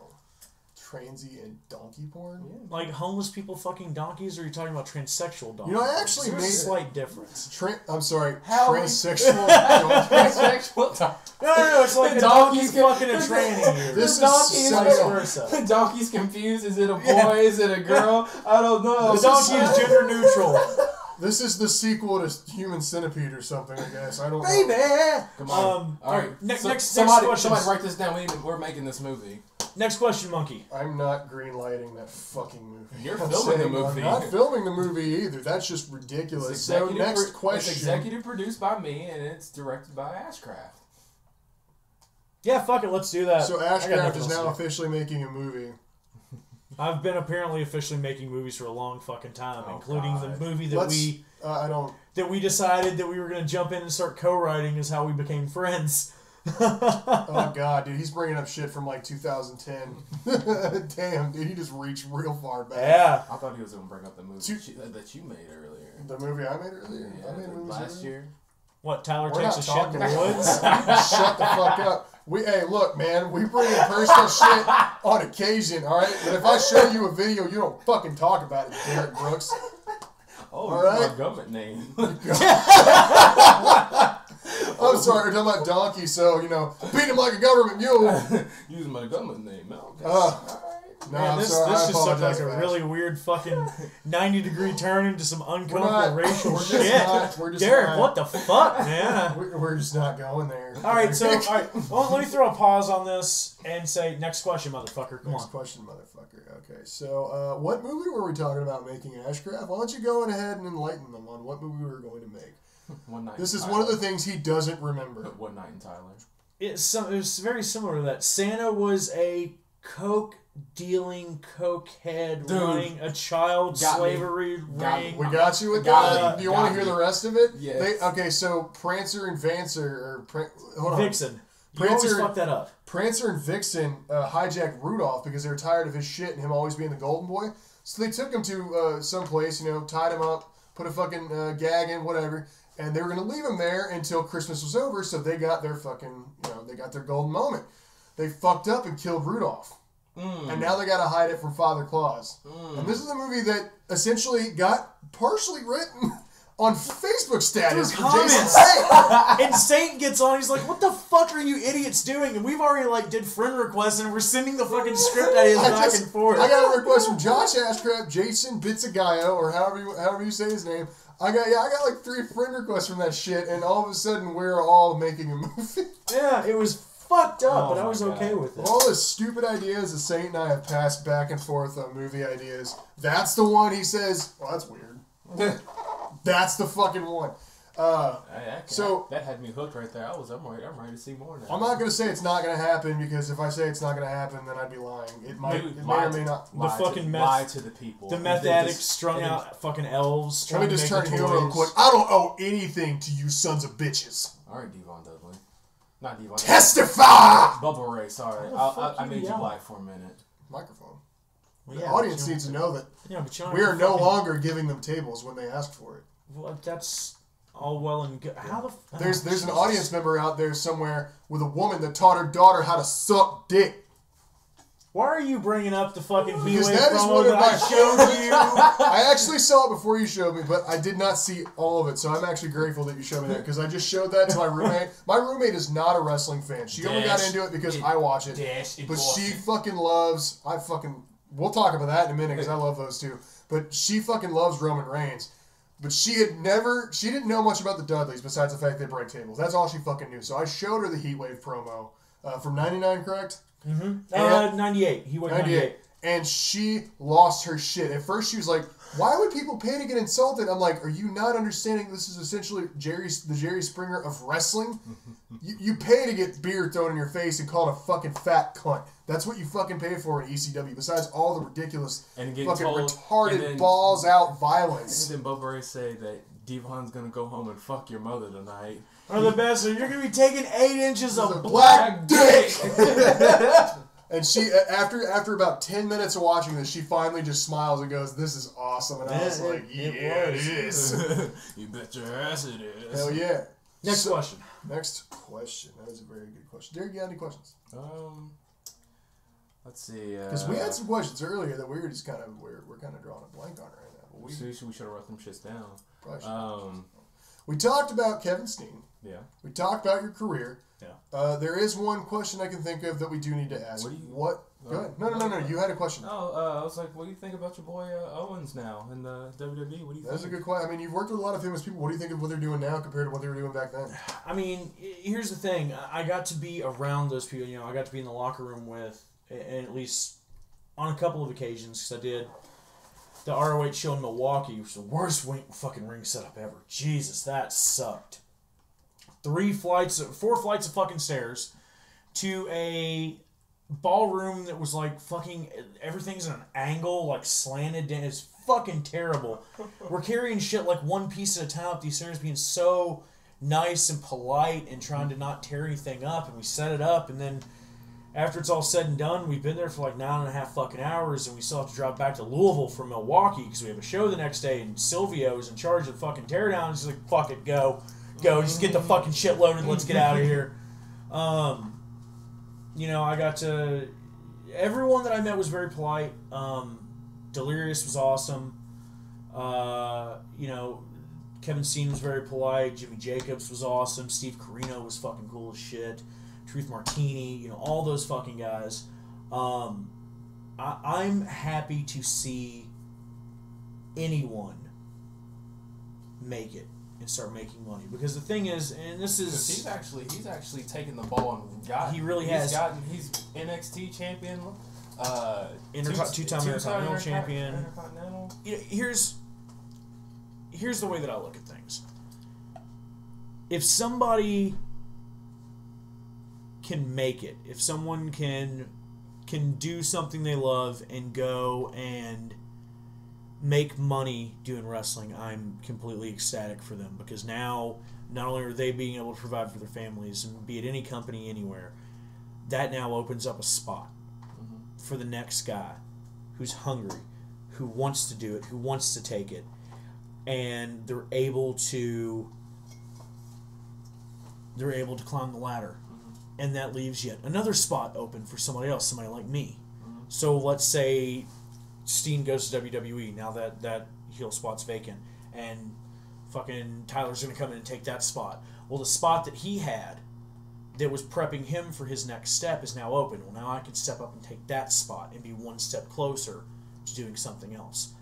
Transient donkey porn? Yeah. Like homeless people fucking donkeys, or are you talking about transsexual donkeys? You know, I actually made a slight difference. I'm sorry, transsexual transsexual donkey. No, it's like the donkey's fucking a tranny here. This is vice versa. The donkey's confused. Is it a boy? Is it a girl? I don't know. The donkey is gender neutral. This is the sequel to Human Centipede or something, I guess. I don't know. Baby! Come on. All right. Next somebody question. write this down. We're making this movie. Next question, Monkey. I'm not green-lighting that fucking movie. You're filming the movie. I'm not filming the movie either. That's just ridiculous. So next question. It's executive produced by me, and it's directed by Ashcraft. Yeah, fuck it. Let's do that. So Ashcraft is now officially making a movie. I've been apparently officially making movies for a long fucking time, including the movie that we decided that we were going to jump in and start co-writing is how we became friends. Oh god, dude, he's bringing up shit from like 2010. Damn, dude, he just reached real far back. Yeah. I thought he was going to bring up the movie that you made earlier. The movie I made earlier? Yeah, I made movies last year. What, Tyler takes a shit in the woods? Shut the fuck up. Hey, look, man, we bring in personal shit on occasion, alright? But if I show you a video, you don't fucking talk about it, Derek Brooks. Oh, all right. My government name. I'm sorry, we're talking about donkey, so, beat him like a government mule. Using my government name. Okay. No, man, I'm this sorry. just took like a really weird fucking 90-degree turn into some uncomfortable racial shit. Derek, what the fuck, man? We're just not going there. All right, well, let me throw a pause on this and say, next question, motherfucker. Come on. Next question, motherfucker. Okay, so what movie were we talking about making in Ashcraft? Why don't you go ahead and enlighten them on what movie we were going to make? One Night. This is one of the things he doesn't remember. One Night in Thailand. It was very similar to that. Santa was a coke-dealing cokehead running a child slavery ring. We got you with that. Do you want to hear the rest of it? Yes. Okay, so Prancer and Vancer, hold on. Vixen. You always fuck that up. Prancer and Vixen hijacked Rudolph because they were tired of his shit and him always being the golden boy. So they took him to some place, tied him up, put a fucking gag in, whatever, and they were going to leave him there until Christmas was over, so they got their fucking, they got their golden moment. They fucked up and killed Rudolph. And now they got to hide it from Father Claus. And this is a movie that essentially got partially written on Facebook status for Jason Saint. And Saint gets on, he's like, what the fuck are you idiots doing? And we've already did friend requests and we're sending the fucking script ideas back and forth. I got a request from Josh Ashcraft, Jason Bitzagayo, or however you say his name. I got like 3 friend requests from that shit, and all of a sudden we're all making a movie. Yeah, it was fucked up, but I was okay with it. All the stupid ideas that Saint and I have passed back and forth on movie ideas. That's the one he says, well, that's weird. That's the fucking one. That had me hooked right there. I'm ready to see more now. I'm not going to say it's not going to happen, because if I say it's not going to happen, then I'd be lying. It may or may not. Lie to the people. The meth addicts strung out fucking elves. Let me just turn here real quick. I don't owe anything to you sons of bitches. All right, Devon Dudley. Not Devon. Testify! Bubble Ray, sorry. I made you black for a minute. Microphone. Well, the audience needs to know that but we are no longer giving them tables when they ask for it. Well, that's all well and good. How the there's an audience member out there somewhere with a woman that taught her daughter how to suck dick. Why are you bringing up the fucking Because V-Wave that is one promo of that my I showed you? I actually saw it before you showed me, but I did not see all of it. So I'm actually grateful that you showed me that because I just showed that to my roommate. My roommate is not a wrestling fan. She only got into it because I watch it. But she fucking loves. We'll talk about that in a minute because I love those too. But she fucking loves Roman Reigns. But she didn't know much about the Dudleys besides the fact they break tables. That's all she fucking knew. So I showed her the Heatwave promo from '99, correct? Mm-hmm. 98. He went 98. And she lost her shit. At first she was like, why would people pay to get insulted? I'm like, are you not understanding this is essentially the Jerry Springer of wrestling? You pay to get beer thrown in your face and called a fucking fat cunt. That's what you fucking pay for in ECW, besides all the ridiculous fucking retarded balls out violence. And then Bubba Ray say that Devon's gonna go home and fuck your mother tonight. Or the best, you're gonna be taking 8 inches of black dick! And she, after about 10 minutes of watching this, she finally just smiles and goes, "This is awesome." And I was like, "Yeah, it is." You bet your ass it is. Hell yeah. Next question. Next question. That is a very good question. Derek, you got any questions? Let's see. Because we had some questions earlier that we were just kind of we're kind of drawing a blank on right now. But we should have wrote them shits down. We talked about Kevin Steen. Yeah. We talked about your career. Yeah. There is one question I can think of that we do need to ask. Go ahead. No. You had a question. I was like, what do you think about your boy Owens now in the WWE? What do you think? That's a good question. I mean, you've worked with a lot of famous people. What do you think of what they're doing now compared to what they were doing back then? I mean, here's the thing. I got to be around those people. You know, I got to be in the locker room with, and at least on a couple of occasions, because I did the ROH show in Milwaukee, which was the worst fucking ring setup ever. Jesus, that sucked. 4 flights of fucking stairs to a ballroom that was like fucking everything's at an angle, like slanted down. It's fucking terrible. We're carrying shit like one piece at a time up these stairs, being so nice and polite and trying to not tear anything up, and we set it up, and then after it's all said and done, we've been there for like 9.5 fucking hours, and we still have to drive back to Louisville from Milwaukee because we have a show the next day, and Silvio is in charge of the fucking teardown. He's like, fuck it, go, just get the fucking shit loaded, let's get out of here. You know, I got to... Everyone that I met was very polite. Delirious was awesome. You know, Kevin Steen was very polite. Jimmy Jacobs was awesome. Steve Corino was fucking cool as shit. Truth Martini, you know, all those fucking guys. I'm happy to see anyone make it and start making money, because the thing is, and this is, he's actually taken the ball and got. He really He's NXT champion, two-time Intercontinental champion. Intercontinental. You know, here's the way that I look at things. If somebody can make it, if someone can do something they love and go and make money doing wrestling, I'm completely ecstatic for them, because now not only are they being able to provide for their families and be at any company anywhere, that now opens up a spot for the next guy who's hungry, who wants to do it, who wants to take it, and they're able to climb the ladder. And that leaves yet another spot open for somebody else, somebody like me. So let's say Steen goes to WWE, now that heel spot's vacant, and fucking Tyler's going to come in and take that spot. Well, the spot that he had that was prepping him for his next step is now open. Well, now I can step up and take that spot and be one step closer to doing something else.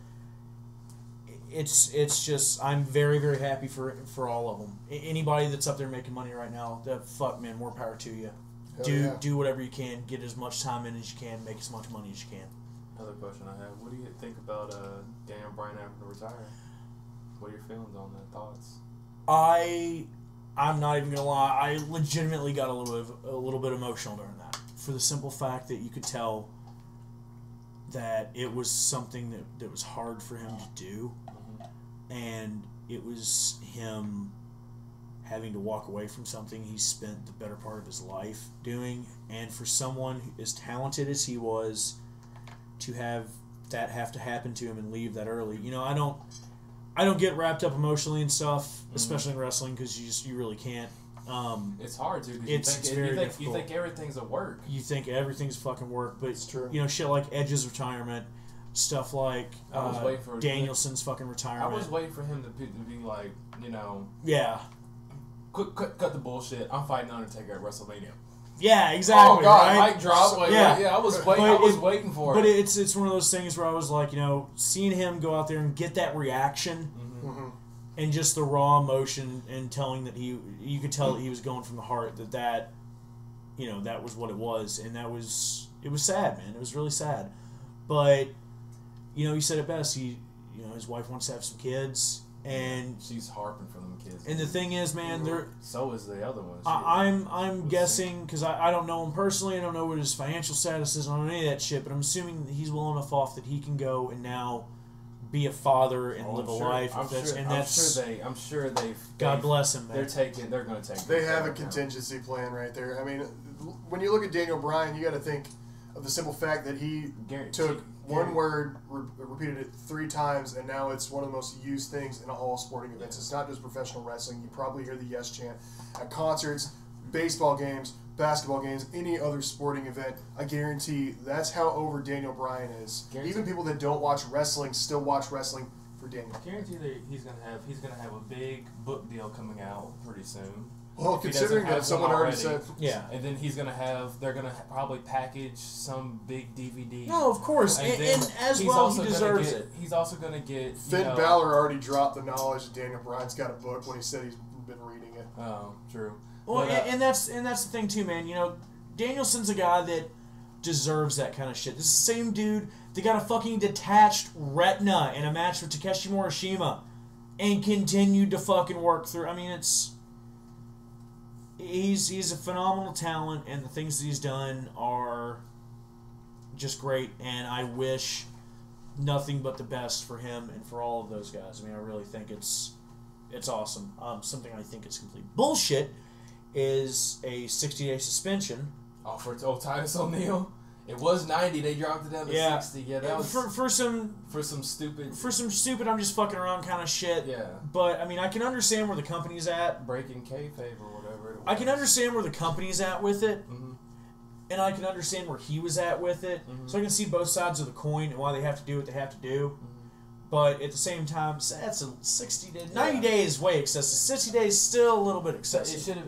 It's just, I'm very, very happy for all of them. Anybody that's up there making money right now, fuck, man, more power to you. Do whatever you can, get as much time in as you can, make as much money as you can. Another question I have: what do you think about Daniel Bryan having to retire? What are your feelings on that? Thoughts? I'm not even gonna lie. I legitimately got a little bit emotional during that, for the simple fact that you could tell that it was something that was hard for him to do. And it was him having to walk away from something he spent the better part of his life doing. And for someone as talented as he was, to have that have to happen to him and leave that early. You know, I don't get wrapped up emotionally and stuff, especially in wrestling, because you really can't. It's hard to. It's very difficult. You think everything's a work. You think everything's fucking work, but it's true. You know, shit like Edge's retirement, stuff like Danielson's fucking retirement. I was waiting for him to be like, you know. Yeah. Cut the bullshit. I'm fighting Undertaker at WrestleMania. Yeah, exactly. Oh god, right? mic drop. Like, yeah, I was waiting for it. But it's one of those things where I was like, you know, seeing him go out there and get that reaction, and just the raw emotion, and telling that you could tell that he was going from the heart. That you know, that was what it was, and it was sad, man. It was really sad. But you know, he said it best. His wife wants to have some kids. And she's harping for them kids. And the thing is, man, so is the other ones. I'm guessing, because I don't know him personally. I don't know what his financial status is on any of that shit. But I'm assuming that he's well enough off that he can go and now be a father and live a life. I'm sure they've. God bless him, man. They're going to take. They have a contingency plan right there. I mean, when you look at Daniel Bryan, you got to think of the simple fact that he took one word, repeated it 3 times, and now it's one of the most used things in all sporting events. It's not just professional wrestling. You probably hear the yes chant at concerts, baseball games, basketball games, any other sporting event. I guarantee that's how over Daniel Bryan is. Even people that don't watch wrestling still watch wrestling for Daniel. I guarantee that he's gonna have a big book deal coming out pretty soon. Well, considering that someone already said, and then they're gonna probably package some big DVD. No, of course, and as well he deserves it. He's also gonna get. Finn Balor already dropped the knowledge that Daniel Bryan's got a book when he said he's been reading it. Oh, true. Well, and that's the thing too, man. You know, Danielson's a guy that deserves that kind of shit. This is the same dude that got a fucking detached retina in a match with Takeshi Morishima, and continued to fucking work through. I mean, He's a phenomenal talent, and the things that he's done are just great, and I wish nothing but the best for him and for all of those guys. I mean, I really think it's awesome. Something I think is complete bullshit is a 60-day suspension. Oh, for Titus O'Neil? It was 90. They dropped it down to 60. Yeah, that was for some stupid. I'm just fucking around kind of shit. Yeah. But I mean, I can understand where the company's at. Breaking kayfabe or whatever it was. I can understand where the company's at with it, mm-hmm. and I can understand where he was at with it. Mm-hmm. So I can see both sides of the coin and why they have to do what they have to do. Mm-hmm. But at the same time, that's a 60 day, 90 days way excessive. 60 days still a little bit excessive. It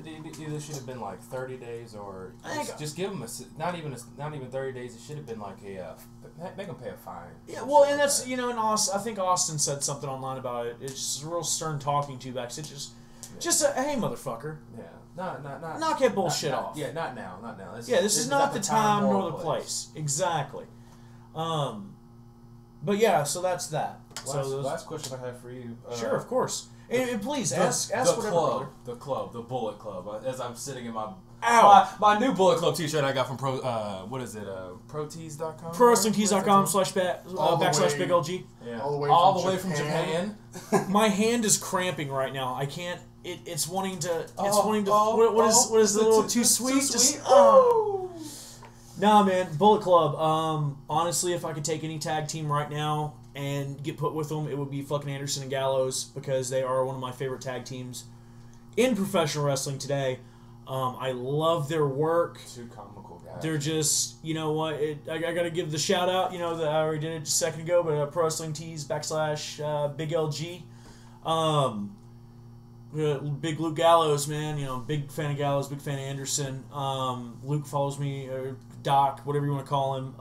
either should have been like 30 days or just give them not even 30 days. It should have been like make them pay a fine. Yeah, well, and that's and I think Austin said something online about it. It's just a real stern talking to back. It's just a hey motherfucker. Yeah, not knock that bullshit off. Yeah, not now. This is not the time nor the place. Exactly. But yeah, so that's that. Last question I have for you. Sure, of course. And please ask whatever. The Bullet Club. As I'm sitting in my new Bullet Club T-shirt I got from protees.com. ProWrestlingTees.com/big-LG. Yeah. All the way from Japan. My hand is cramping right now. I can't. It's wanting to. What is the little too sweet? Nah, man, Bullet Club. Honestly, if I could take any tag team right now and get put with them, it would be fucking Anderson and Gallows, because they are one of my favorite tag teams in professional wrestling today. I love their work. 2 comical guys. They're just, you know what? I gotta give the shout out. You know that I already did it just a second ago, but Pro Wrestling Tees /BigLG. Big Luke Gallows, man. You know, big fan of Gallows, big fan of Anderson. Luke follows me, or Doc, whatever you want to call him.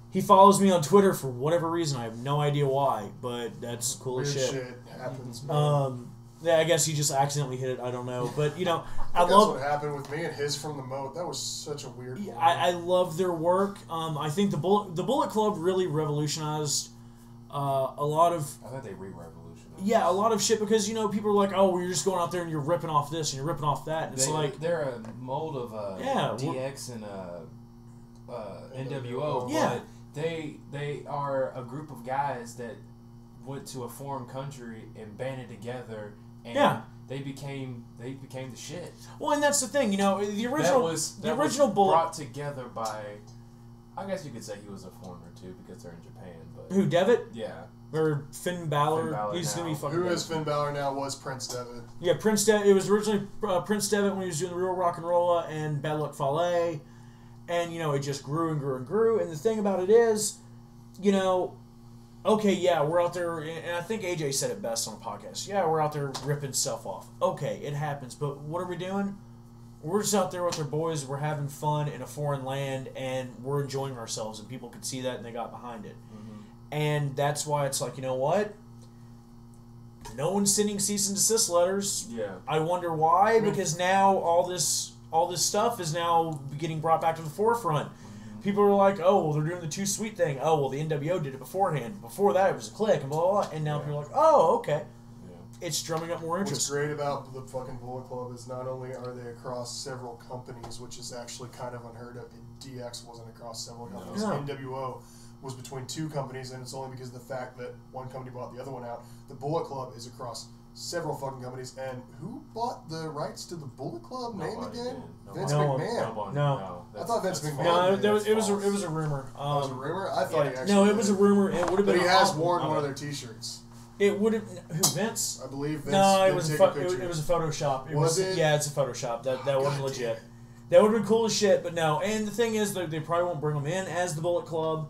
He follows me on Twitter for whatever reason. I have no idea why, but that's cool as shit. Shit happens, man. Yeah, I guess he just accidentally hit it. I don't know, but I love. That's what happened with me and his from the moat. That was such a weird. I love their work. I think the Bullet Club really revolutionized a lot of. I think they re-revolutionized. Yeah, a lot of shit, because people are like, oh, well, you're just going out there and you're ripping off this and you're ripping off that, and they're a mold of DX and NWO, but they are a group of guys that went to a foreign country and banded together, and they became the shit. Well, and that's the thing, the original Bullet brought together by I guess you could say he was a foreigner too because they're in Japan. But Who, Devitt? Yeah. Or Finn Balor? He's now. gonna be fucking. Who is Finn Balor now? Was Prince Devitt? Yeah, Prince Devitt. It was originally Prince Devitt when he was doing the Real Rock and Rolla and Bad Luck Fale, and it just grew and grew and grew. And the thing about it is, okay, yeah, we're out there, and I think AJ said it best on the podcast. Yeah, we're out there ripping stuff off. Okay, it happens, but what are we doing? We're just out there with our boys. We're having fun in a foreign land, and we're enjoying ourselves, and people could see that, and they got behind it. And that's why it's like, you know what? No one's sending cease and desist letters. Yeah. I wonder why, because now all this stuff is now getting brought back to the forefront. People are like, oh, well, they're doing the Too Sweet thing. Oh, well, the NWO did it beforehand. Before that, it was a click, and blah, blah, blah. And now people are like, oh, okay. Yeah. It's drumming up more interest. What's great about the fucking Bullet Club is not only are they across several companies, which is actually kind of unheard of. DX wasn't across several companies. No. NWO was between two companies, and it's only because of the fact that one company bought the other one out. The Bullet Club is across several fucking companies, and who bought the rights to the Bullet Club name again? Vince McMahon. No. I thought Vince McMahon. No, it was a rumor. It was a rumor? I thought he actually No, it was a rumor. It would have been. But he has worn one of their T-shirts. It would have. Who, Vince? I believe Vince. No, it did was take a a picture. it was a Photoshop. Was it? Yeah, it's a Photoshop. That wasn't legit. That would have been cool as shit, but no. And the thing is, they probably won't bring them in as the Bullet Club.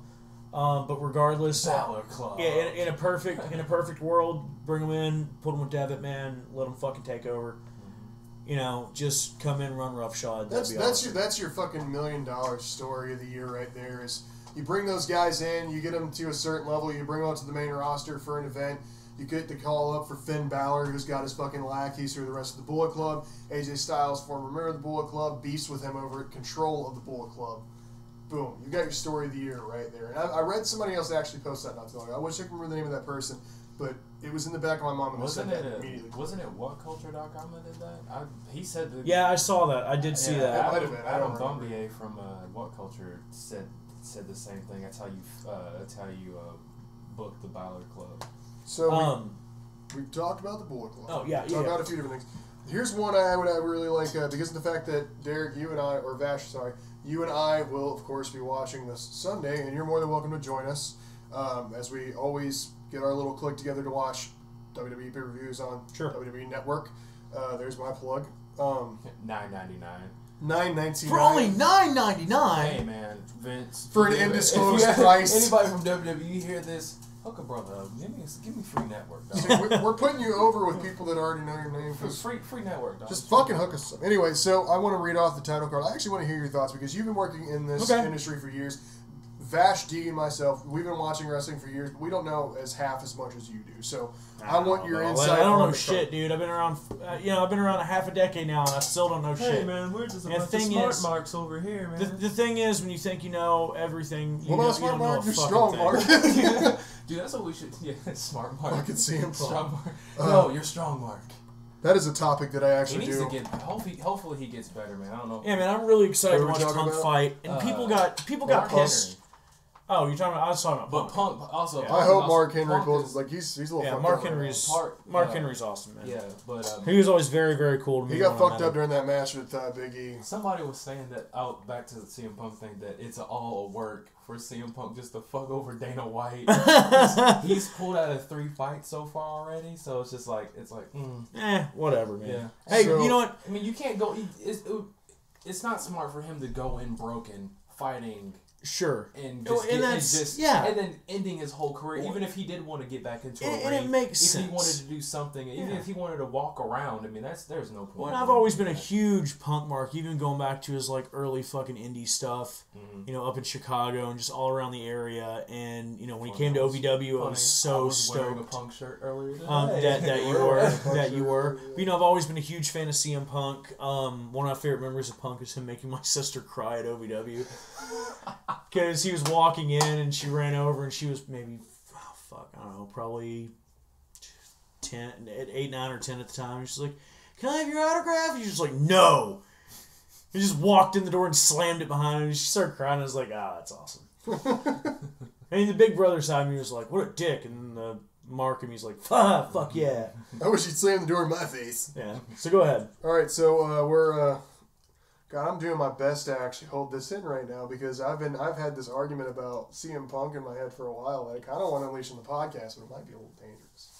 But regardless, Balor Club. Yeah, in a perfect world, bring them in, put them with Devitt, man, let them fucking take over. Just come in, run roughshod. That's your fucking $1 million story of the year right there. Is you bring those guys in, you get them to a certain level, you bring them up to the main roster for an event. You get the call up for Finn Balor, who's got his fucking lackeys through the rest of the Bullet Club. AJ Styles, former member of the Bullet Club, beasts with him over at control of the Bullet Club. Boom, you got your story of the year right there. And I read somebody else actually post that not too long ago. I wish I could remember the name of that person, but it was in the back of my mind when I said that immediately. Wasn't it WhatCulture.com that did that? He said that. Yeah, I saw that. I did see that. It might have been. Adam Bombier from What Culture said the same thing. That's how you book the Balor Club. So we've talked about the Bullet Club. Oh yeah, We've talked about a few different things. Here's one I would really like because of the fact that Derek, you and I, or Vash, sorry, you and I will of course be watching this Sunday, and you're more than welcome to join us as we always get our little clique together to watch WWE pay-per-views on WWE Network. There's my plug. $9.99. $9.99 for only $9.99. Hey man, Vince. For an undisclosed price. Anybody from WWE hear this? Hook a brother up. Give me free network, dog. See, we're putting you over with people that already know your name. Free network, dog. Just fucking hook us up. Anyway, so I want to read off the title card. I actually want to hear your thoughts because you've been working in this industry for years. Vash D and myself, we've been watching wrestling for years, but we don't know half as much as you do. So I want your insight. I don't know shit, dude. I've been around, I've been around a half a decade now, and I still don't know shit. Hey man, we're just a bunch of smart marks over here, man. The thing is, when you think you know everything, you not smart mark, you're strong mark. Dude, that's what we should. Yeah, smart mark. Fucking CM Punk. Strong mark. No, you're strong mark. That is a topic that I actually he needs to get. Hopefully he gets better, man. I don't know. Yeah, man, I'm really excited to watch Punk fight, and people got pissed. Henry. Oh, you're talking about? I was talking about But Punk also. I hope Mark Henry pulls like he's a little. Yeah, Mark Henry's awesome, man. Yeah, but he was always very, very cool to me. He got fucked up during that match with Big E. Somebody was saying that back to the CM Punk thing that it's all a work for CM Punk just to fuck over Dana White. He's pulled out of 3 fights so far already, so it's just like whatever, man. Yeah. Hey, you know what? I mean, you can't go. It's not smart for him to go in broken fighting. Sure. And then ending his whole career, even if he did want to get back into a ring. And it makes sense. If he wanted to do something, even if he wanted to walk around, I mean, there's no point. Well, I've always been a huge Punk mark, even going back to his early fucking indie stuff, up in Chicago and just all around the area. And when he came to OVW, I was so stoked. Wearing a Punk shirt earlier today. that you were. But, I've always been a huge fan of CM Punk. One of my favorite memories of Punk is him making my sister cry at OVW. Because he was walking in and she ran over and she was maybe, I don't know, probably 8, 9, or 10 at the time. And she's like, "Can I have your autograph?" And he's just like, "No." He just walked in the door and slammed it behind him. And she started crying. I was like, that's awesome. And the big brother side of me was like, "What a dick." And the Mark and he's like, fuck yeah. I wish he'd slam the door in my face. Yeah. So go ahead. All right, so we're God, I'm doing my best to actually hold this in right now because I've had this argument about CM Punk in my head for a while. Like, I don't want to unleash on the podcast, but it might be a little dangerous.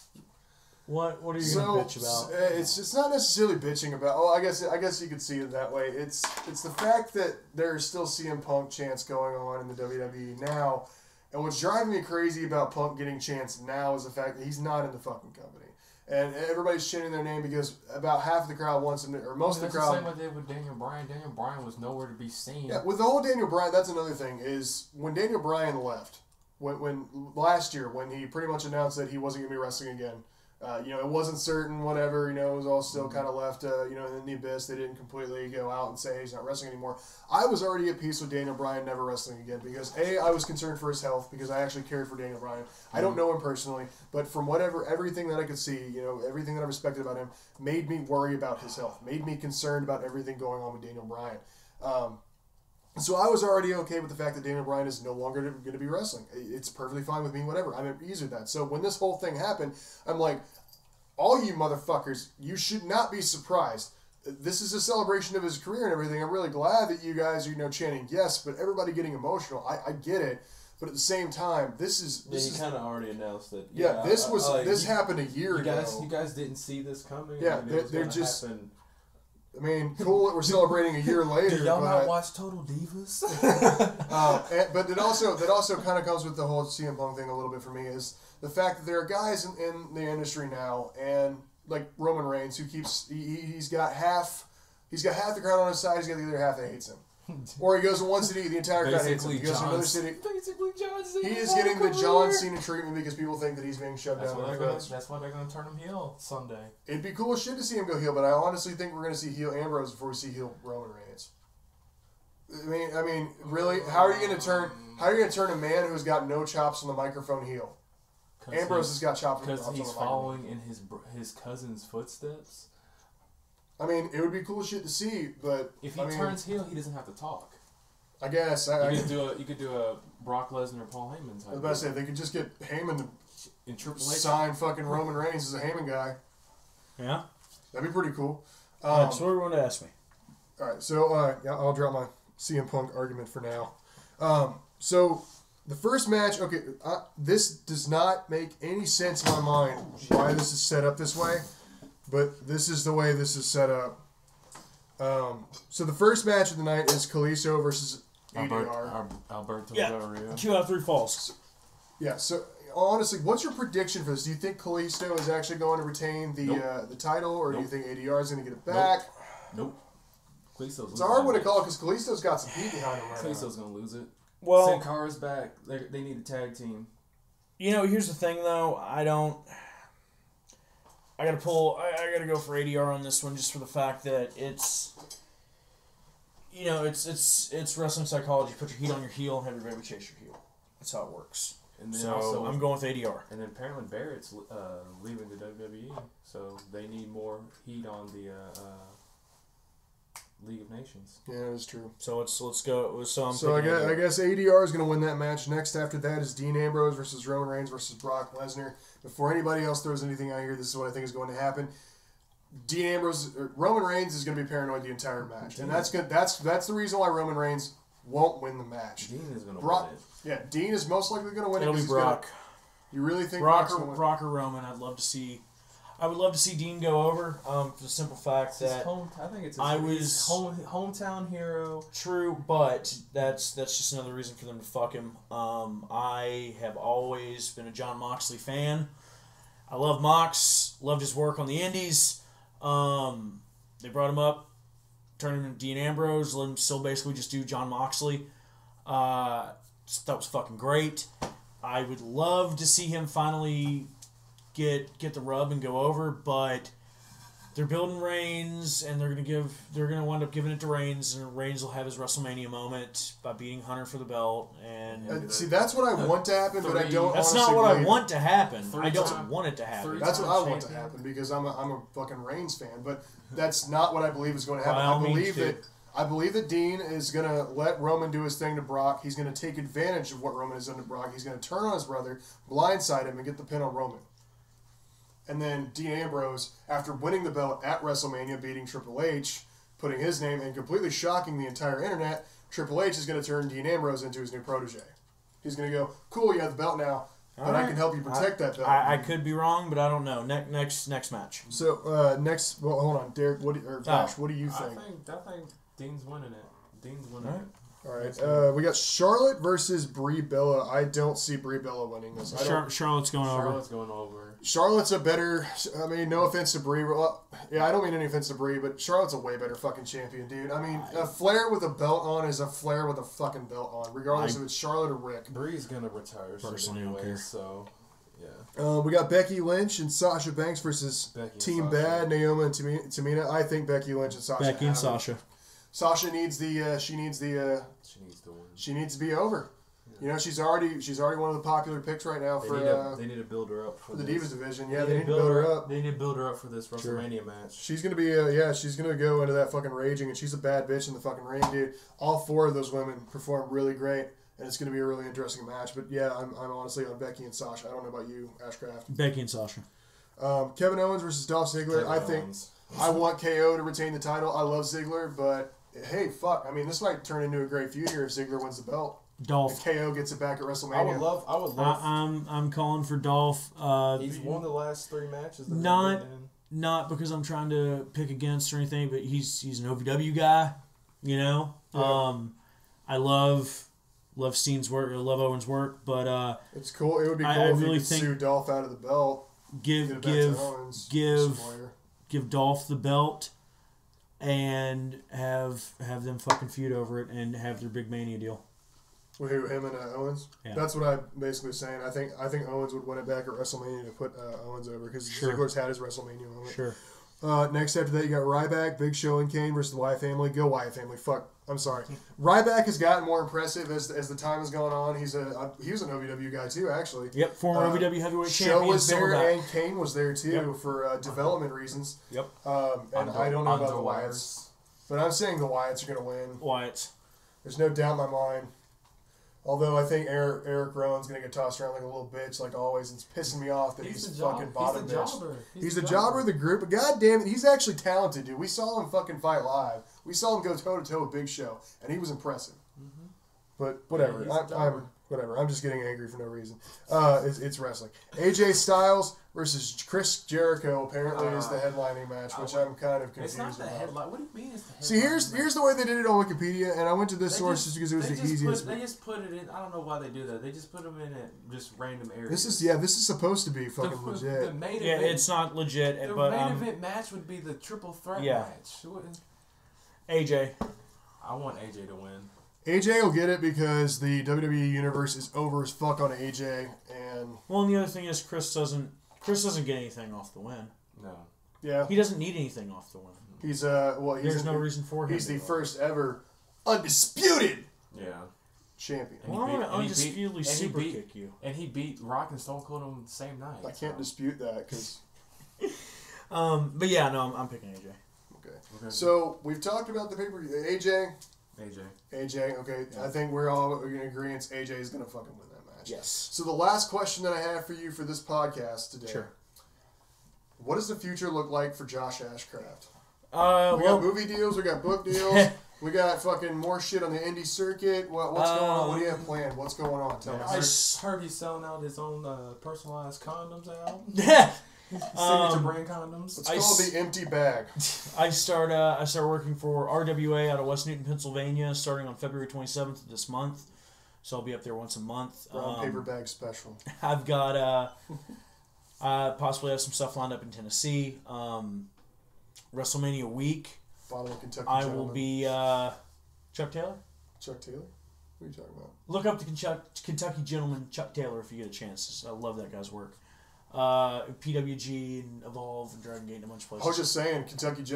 What are you going to bitch about? It's not necessarily bitching about. Oh, I guess you could see it that way. It's the fact that there's still CM Punk chants going on in the WWE now, and what's driving me crazy about Punk getting chants now is the fact that he's not in the fucking company, and everybody's chanting their name because about half of the crowd wants him, or most of the crowd. That's the same way they did with Daniel Bryan. Daniel Bryan was nowhere to be seen. Yeah, with the whole Daniel Bryan, that's another thing. Is when Daniel Bryan left, when last year when he pretty much announced that he wasn't going to be wrestling again. It wasn't certain, whatever, it was all still kind of left, in the abyss. They didn't completely go out and say, hey, he's not wrestling anymore. I was already at peace with Daniel Bryan never wrestling again because, A, I was concerned for his health because I actually cared for Daniel Bryan. I don't know him personally, but from everything that I could see, everything that I respected about him made me worry about his health, made me concerned about everything going on with Daniel Bryan. So I was already okay with the fact that Daniel Bryan is no longer going to be wrestling. It's perfectly fine with me, whatever. I'm at ease with that. So when this whole thing happened, I'm like, all you motherfuckers, you should not be surprised. This is a celebration of his career and everything. I'm really glad that you guys are, chanting yes, but everybody getting emotional. I get it. But at the same time, this is... you kind of already announced that. Yeah, this happened a year ago. You guys didn't see this coming? Yeah, they're just... Happen. I mean, cool that we're celebrating a year later. Do y'all not watch Total Divas? But that also kind of comes with the whole CM Punk thing a little bit for me is the fact that there are guys in the industry now, and like Roman Reigns, who he's got half the crowd on his side, he's got the other half that hates him. Or he goes to one city, the entire crowd hates him. He goes to another city. Basically, John Cena. He is getting the John Cena treatment because people think that he's being shoved down their throats. That's why they're going to turn him heel Sunday. It'd be cool as shit to see him go heel, but I honestly think we're going to see heel Ambrose before we see heel Roman Reigns. I mean, really, how are you going to turn a man who's got no chops on the microphone heel? Ambrose has got chops on the microphone. Because he's following in his cousin's footsteps. I mean, it would be cool shit to see, but if he turns heel, he doesn't have to talk. I guess you could do a Brock Lesnar or Paul Heyman type. I was about to say they could just get Heyman in Triple H sign fucking Roman Reigns as a Heyman guy. Yeah, that'd be pretty cool. That's what everyone asked me. All right, so I'll drop my CM Punk argument for now. So the first match, okay, this does not make any sense in my mind why this is set up this way. But this is the way this is set up. So the first match of the night is Kalisto versus ADR. Alberto Del Rio. 2 out of 3 falls. Yeah, so honestly, what's your prediction for this? Do you think Kalisto is actually going to retain the title, or do you think ADR is going to get it back? Nope. Kalisto's it's a hard one to call because Kalisto's got some heat behind him right now. Kalisto's going to lose it. Well, Sin Cara's back. They need a tag team. Here's the thing, though. I gotta go for ADR on this one just for the fact that it's wrestling psychology. Put your heat on your heel and have your baby chase your heel. That's how it works. And then so I'm going with ADR. And then apparently Barrett's leaving the WWE, so they need more heat on the League of Nations. Yeah, that's true. So let's go. So I guess ADR is going to win that match. Next after that is Dean Ambrose versus Roman Reigns versus Brock Lesnar. Before anybody else throws anything out here, this is what I think is going to happen. Roman Reigns is going to be paranoid the entire match, and that's good. That's the reason why Roman Reigns won't win the match. Dean is going to win it. Yeah, Dean is most likely going to win it. It'll be Brock. You really think Brock or Roman? I would love to see Dean go over for the simple fact that I think it's his hometown hero. True, but that's just another reason for them to fuck him. I have always been a Jon Moxley fan. I love Mox. Loved his work on the Indies. They brought him up, turned him into Dean Ambrose, let him still basically just do Jon Moxley. That was fucking great. I would love to see him finally get the rub and go over, but they're building Reigns, and they're gonna wind up giving it to Reigns, and Reigns will have his WrestleMania moment by beating Hunter for the belt. And see, that's what I want to happen, but I don't. That's not what I want to happen. I don't want it to happen. That's what I want to happen because I'm a fucking Reigns fan, but that's not what I believe is going to happen. I believe that Dean is going to let Roman do his thing to Brock. He's going to take advantage of what Roman has done to Brock. He's going to turn on his brother, blindside him, and get the pin on Roman. And then Dean Ambrose, after winning the belt at WrestleMania, beating Triple H, putting his name and completely shocking the entire internet, Triple H is going to turn Dean Ambrose into his new protege. He's going to go, cool, you have the belt now, but I can help you protect that belt. I could be wrong, but I don't know. Next match. So, well, hold on, Derek, Bash, what do you think? I think Dean's winning it. Dean's winning it. All right, we got Charlotte versus Brie Bella. I don't see Brie Bella winning this. Charlotte's going over. Charlotte's going over. Charlotte's a better. I mean, no offense to Brie. Well, yeah, I don't mean any offense to Brie, but Charlotte's a way better fucking champion, dude. I mean, a Flair with a belt on is a Flair with a fucking belt on, regardless if it's Charlotte or Rick. Brie's gonna retire personally anyway, so yeah. We got Becky Lynch and Sasha Banks versus Team Bad, Naomi and Tamina. I think Becky Lynch and Sasha. Becky and Sasha. Sasha needs the. She needs to win. She needs to be over. Yeah. You know, she's already one of the popular picks right now they need to build her up for the Divas division. Yeah, they need to build her up. They need to build her up for this WrestleMania match. She's gonna be she's gonna go into that fucking raging, and she's a bad bitch in the fucking ring, dude. All 4 of those women perform really great, and it's gonna be a really interesting match. But yeah, I'm honestly on Becky and Sasha. I don't know about you, Ashcraft. Becky and Sasha. Kevin Owens versus Dolph Ziggler. I want KO to retain the title. I love Ziggler, but hey, fuck. I mean, this might turn into a great feud here if Ziggler wins the belt. Dolph. And KO gets it back at WrestleMania. I would love. I'm calling for Dolph. He's won the last 3 matches. Not because I'm trying to pick against or anything, but he's an OVW guy. You know. Yeah. I love Steen's work. I love Owen's work, but it's cool. It would be cool if you could sue Dolph out of the belt. Give Dolph the belt. And have them fucking feud over it and have their big Mania deal. With him and Owens? Yeah. That's what I'm basically saying. I think Owens would win it back at WrestleMania to put Owens over because Ziggler's had his WrestleMania moment. Sure. Next after that, you got Ryback, Big Show, and Kane versus the Wyatt family. Go Wyatt family. Fuck. I'm sorry. Ryback has gotten more impressive as the time has gone on. He was an OVW guy too, actually. Yep, former OVW heavyweight Show champion. was there and Kane was there too for development reasons. Yep. And I don't know about the Wyatts. But I'm saying the Wyatts are going to win. Wyatts. There's no doubt in my mind. Although I think Eric Rowan's going to get tossed around like a little bitch, like always. It's pissing me off that he's fucking bottom bitch. He's the jobber of the group, but god damn it, he's actually talented, dude. We saw him fucking fight live. We saw him go toe-to-toe with Big Show, and he was impressive. Mm-hmm. But whatever. Whatever. I'm just getting angry for no reason. It's wrestling. AJ Styles versus Chris Jericho apparently is the headlining match, which I'm kind of confused about. It's not the headline. What do you mean it's the headline? See, here's the way they did it on Wikipedia, and I went to this source just because it was the easiest. They just put it in. I don't know why they do that. They just put them in just random areas. This is supposed to be fucking legit. The main event, it's not legit. The but, main event match would be the triple threat match. AJ. I want AJ to win. AJ will get it because the WWE universe is over as fuck on AJ, and the other thing is Chris doesn't get anything off the win. No. Yeah. He doesn't need anything off the win. There's no reason for him. He's the first ever undisputed champion. Well, I'm gonna undisputedly super kick you. And he beat Rock and Stone Cold on the same night. I can't dispute that because. But yeah, no, I'm picking AJ. Okay. So we've talked about the paper. AJ. Okay. Yeah. I think we're all in agreement. AJ is gonna fucking win that match. Yes. So the last question that I have for you for this podcast today. Sure. What does the future look like for Josh Ashcraft? We got movie deals. We got book deals. We got fucking more shit on the indy circuit. What's going on? What do you have planned? What's going on? Tell us. I heard he's selling out his own personalized condoms out. Yeah. Signature brand condoms. It's called the empty bag. I start working for RWA out of West Newton, Pennsylvania, starting on February 27th of this month. So I'll be up there once a month. Brown paper bag special. I've got possibly have some stuff lined up in Tennessee. WrestleMania week. Bottle of Kentucky I Gentleman. will be Chuck Taylor. Chuck Taylor? What are you talking about? Look up the Kentucky Gentleman Chuck Taylor if you get a chance. I love that guy's work. PWG and Evolve and Dragon Gate and a bunch of places. I was just saying,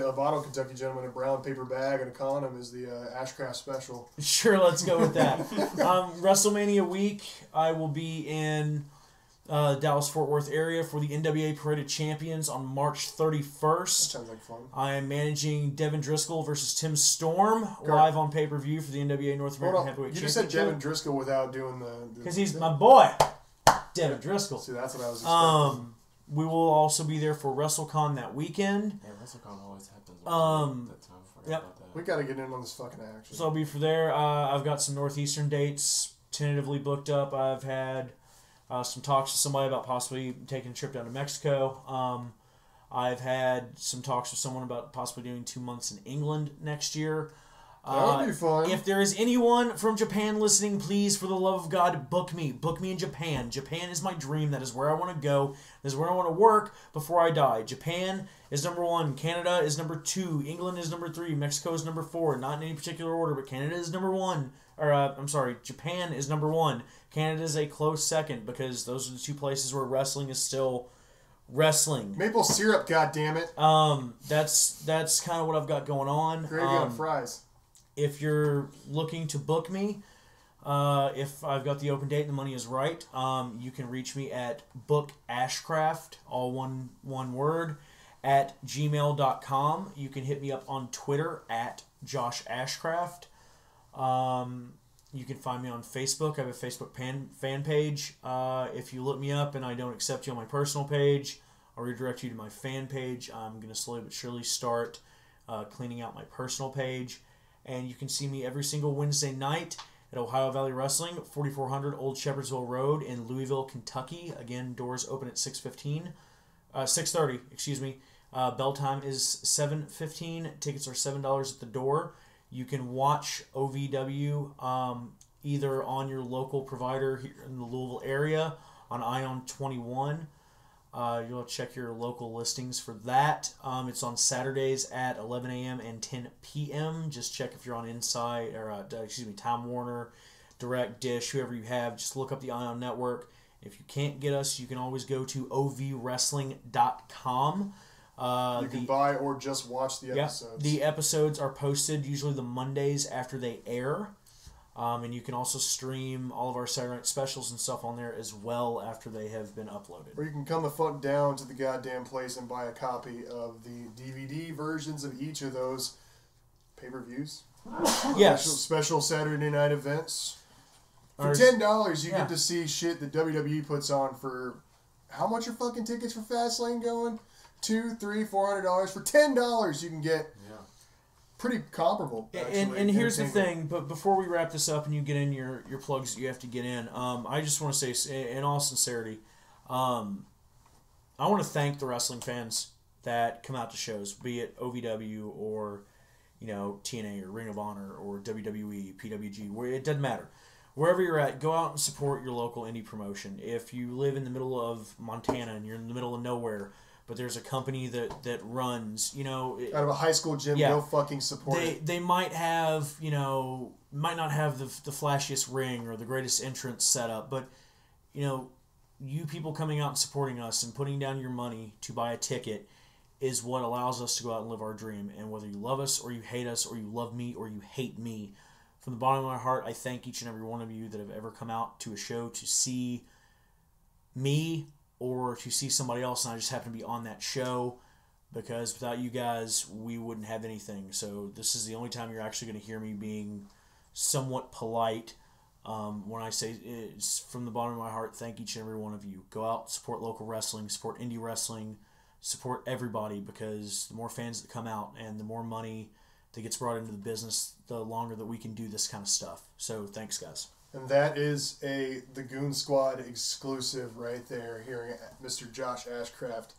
a bottle of Kentucky Gentleman, a brown paper bag, and a condom is the Ashcraft special. Sure, let's go with that. WrestleMania week, I will be in Dallas-Fort Worth area for the NWA Parade of Champions on March 31st. That sounds like fun. I am managing Devin Driscoll versus Tim Storm live on pay-per-view for the NWA North American Heavyweight Championship. You just said Devin Driscoll without doing the... Because he's my boy. Devin Driscoll. See, that's what I was expecting. We will also be there for WrestleCon that weekend. Yeah, WrestleCon always happens at that time. Yep. About that. We got to get in on this fucking action. So I'll be for there. I've got some Northeastern dates tentatively booked up. I've had some talks with somebody about possibly taking a trip down to Mexico. I've had some talks with someone about possibly doing 2 months in England next year. That would be fun. If there is anyone from Japan listening, please, for the love of God, book me. Book me in Japan. Japan is my dream. That is where I want to go. That is where I want to work before I die. Japan is number 1. Canada is number 2. England is number 3. Mexico is number 4. Not in any particular order, but Canada is number 1. Japan is number 1. Canada is a close second because those are the 2 places where wrestling is still wrestling. Maple syrup, goddammit. That's kind of what I've got going on. Gravy on fries. If you're looking to book me, if I've got the open date and the money is right, you can reach me at bookashcraft, all one word, at gmail.com. You can hit me up on Twitter at Josh Ashcraft. You can find me on Facebook. I have a Facebook fan page. If you look me up and I don't accept you on my personal page, I'll redirect you to my fan page. I'm going to slowly but surely start cleaning out my personal page. And you can see me every single Wednesday night at Ohio Valley Wrestling, 4400 Old Shepherdsville Road in Louisville, Kentucky. Again, doors open at 6:30, excuse me. Bell time is 7:15. Tickets are $7 at the door. You can watch OVW either on your local provider here in the Louisville area on Ion 21. You'll check your local listings for that. It's on Saturdays at 11 a.m. and 10 p.m. Just check if you're on Inside or Time Warner, Direct, Dish, whoever you have. Just look up the Ion Network. If you can't get us, you can always go to ovwrestling.com. You can buy or just watch the episodes. The episodes are posted usually the Mondays after they air. And you can also stream all of our Saturday night specials and stuff on there as well after they have been uploaded. Or you can come the fuck down to the goddamn place and buy a copy of the DVD versions of each of those pay-per-views. Yes. Special Saturday night events. For $10, you get to see shit that WWE puts on for... How much are fucking tickets for Fastlane going? $200, $300, $400. For $10, you can get... pretty comparable, actually. And here's the thing, but before we wrap this up and you get in your plugs that you have to get in, I just want to say, in all sincerity, I want to thank the wrestling fans that come out to shows, be it OVW or, TNA or Ring of Honor or WWE, PWG, where it doesn't matter. Wherever you're at, go out and support your local indie promotion. If you live in the middle of Montana and you're in the middle of nowhere, but there's a company that runs, out of a high school gym, go fucking support it. They might have, might not have the flashiest ring or the greatest entrance setup, but, you people coming out and supporting us and putting down your money to buy a ticket is what allows us to go out and live our dream. And whether you love us or you hate us or you love me or you hate me, from the bottom of my heart, I thank each and every one of you that have ever come out to a show to see me or to see somebody else, and I just happen to be on that show, because without you guys, we wouldn't have anything. So this is the only time you're actually going to hear me being somewhat polite when I say it's from the bottom of my heart. Thank each and every one of you. Go out, support local wrestling, support indie wrestling, support everybody, because the more fans that come out and the more money that gets brought into the business, the longer that we can do this kind of stuff. So thanks, guys. And that is the Goon Squad exclusive right there, hearing Mr. Josh Ashcraft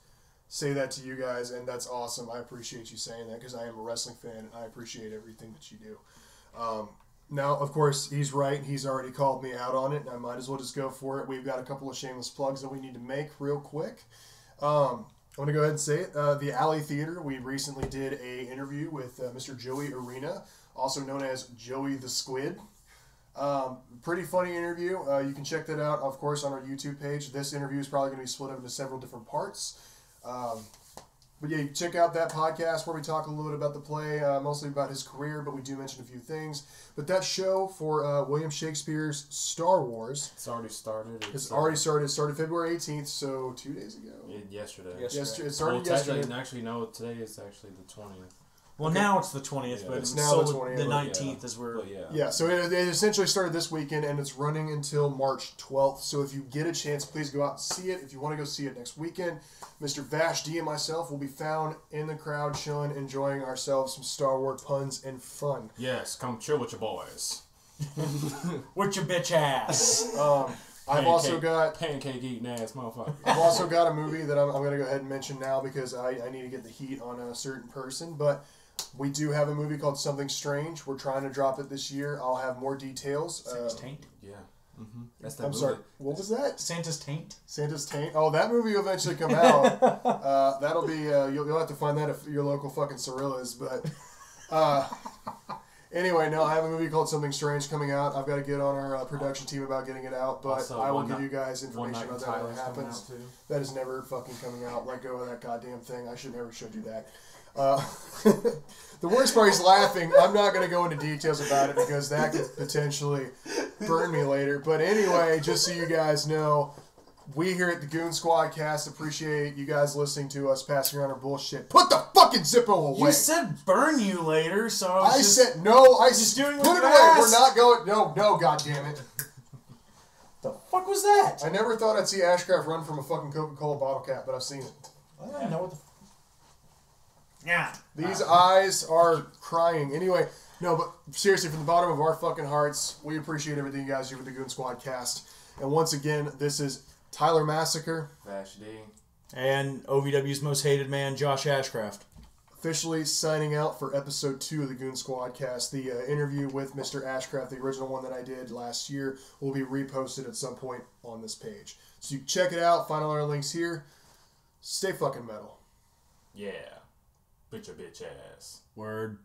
say that to you guys, and that's awesome. I appreciate you saying that, because I am a wrestling fan, and I appreciate everything that you do. Now, of course, he's right. He's already called me out on it, and I might as well just go for it. We've got a couple of shameless plugs that we need to make real quick. I'm going to go ahead and say it. The Alley Theater, we recently did a interview with Mr. Joey Arena, also known as Joey the Squid. Pretty funny interview. You can check that out, of course, on our YouTube page. This interview is probably going to be split up into several different parts. But yeah, check out that podcast where we talk a little bit about the play, mostly about his career, but we do mention a few things. But that show for William Shakespeare's Star Wars... It's already started. It's already started. It started February 18th, so 2 days ago. Yesterday. It started yesterday. Actually, no, today is actually the 20th. Well, now it's the 20th, but it's now the 20th. The 19th is where... Yeah, so it essentially started this weekend, and it's running until March 12th. So if you get a chance, please go out and see it. If you want to go see it next weekend, Mr. Vash D and myself will be found in the crowd, chilling, enjoying ourselves some Star Wars puns and fun. Yes, come chill with your boys. With your bitch ass. I've also got... Pancake eating ass motherfucker. I've also got a movie that I'm going to go ahead and mention now because I need to get the heat on a certain person, but... We do have a movie called Something Strange. We're trying to drop it this year. I'll have more details. Santa's Taint? Yeah. Mm-hmm. That's that I'm movie. sorry. What was that? Santa's Taint? Santa's Taint. Oh, that movie will eventually come out. That'll be... you'll have to find that at your local fucking Cirillas. But anyway, no, I have a movie called Something Strange coming out. I've got to get on our production team about getting it out. But Also, I will give you guys information about that when it Tyler's happens. coming out, too. That is never fucking coming out. Let go of that goddamn thing. I should never showed you that. The worst part, he's laughing. I'm not going to go into details about it because that could potentially burn me later. But anyway, just so you guys know, we here at the Goon Squadcast appreciate you guys listening to us passing around our bullshit. Put the fucking Zippo away. You said burn you later, so I said no. I just doing put it away. We're not going. No, goddammit. The fuck was that? I never thought I'd see Ashcraft run from a fucking Coca-Cola bottle cap, but I've seen it. I don't know what the. Yeah. These eyes are crying. Anyway, no, but seriously, from the bottom of our fucking hearts, we appreciate everything you guys do with the Goon Squadcast. And once again, this is Tyler Massacre. Vash D. And OVW's most hated man, Josh Ashcraft. Officially signing out for episode 2 of the Goon Squadcast. The interview with Mr. Ashcraft, the original one that I did last year, will be reposted at some point on this page. So you can check it out, find all our links here. Stay fucking metal. Yeah. Bitch your bitch ass. Word.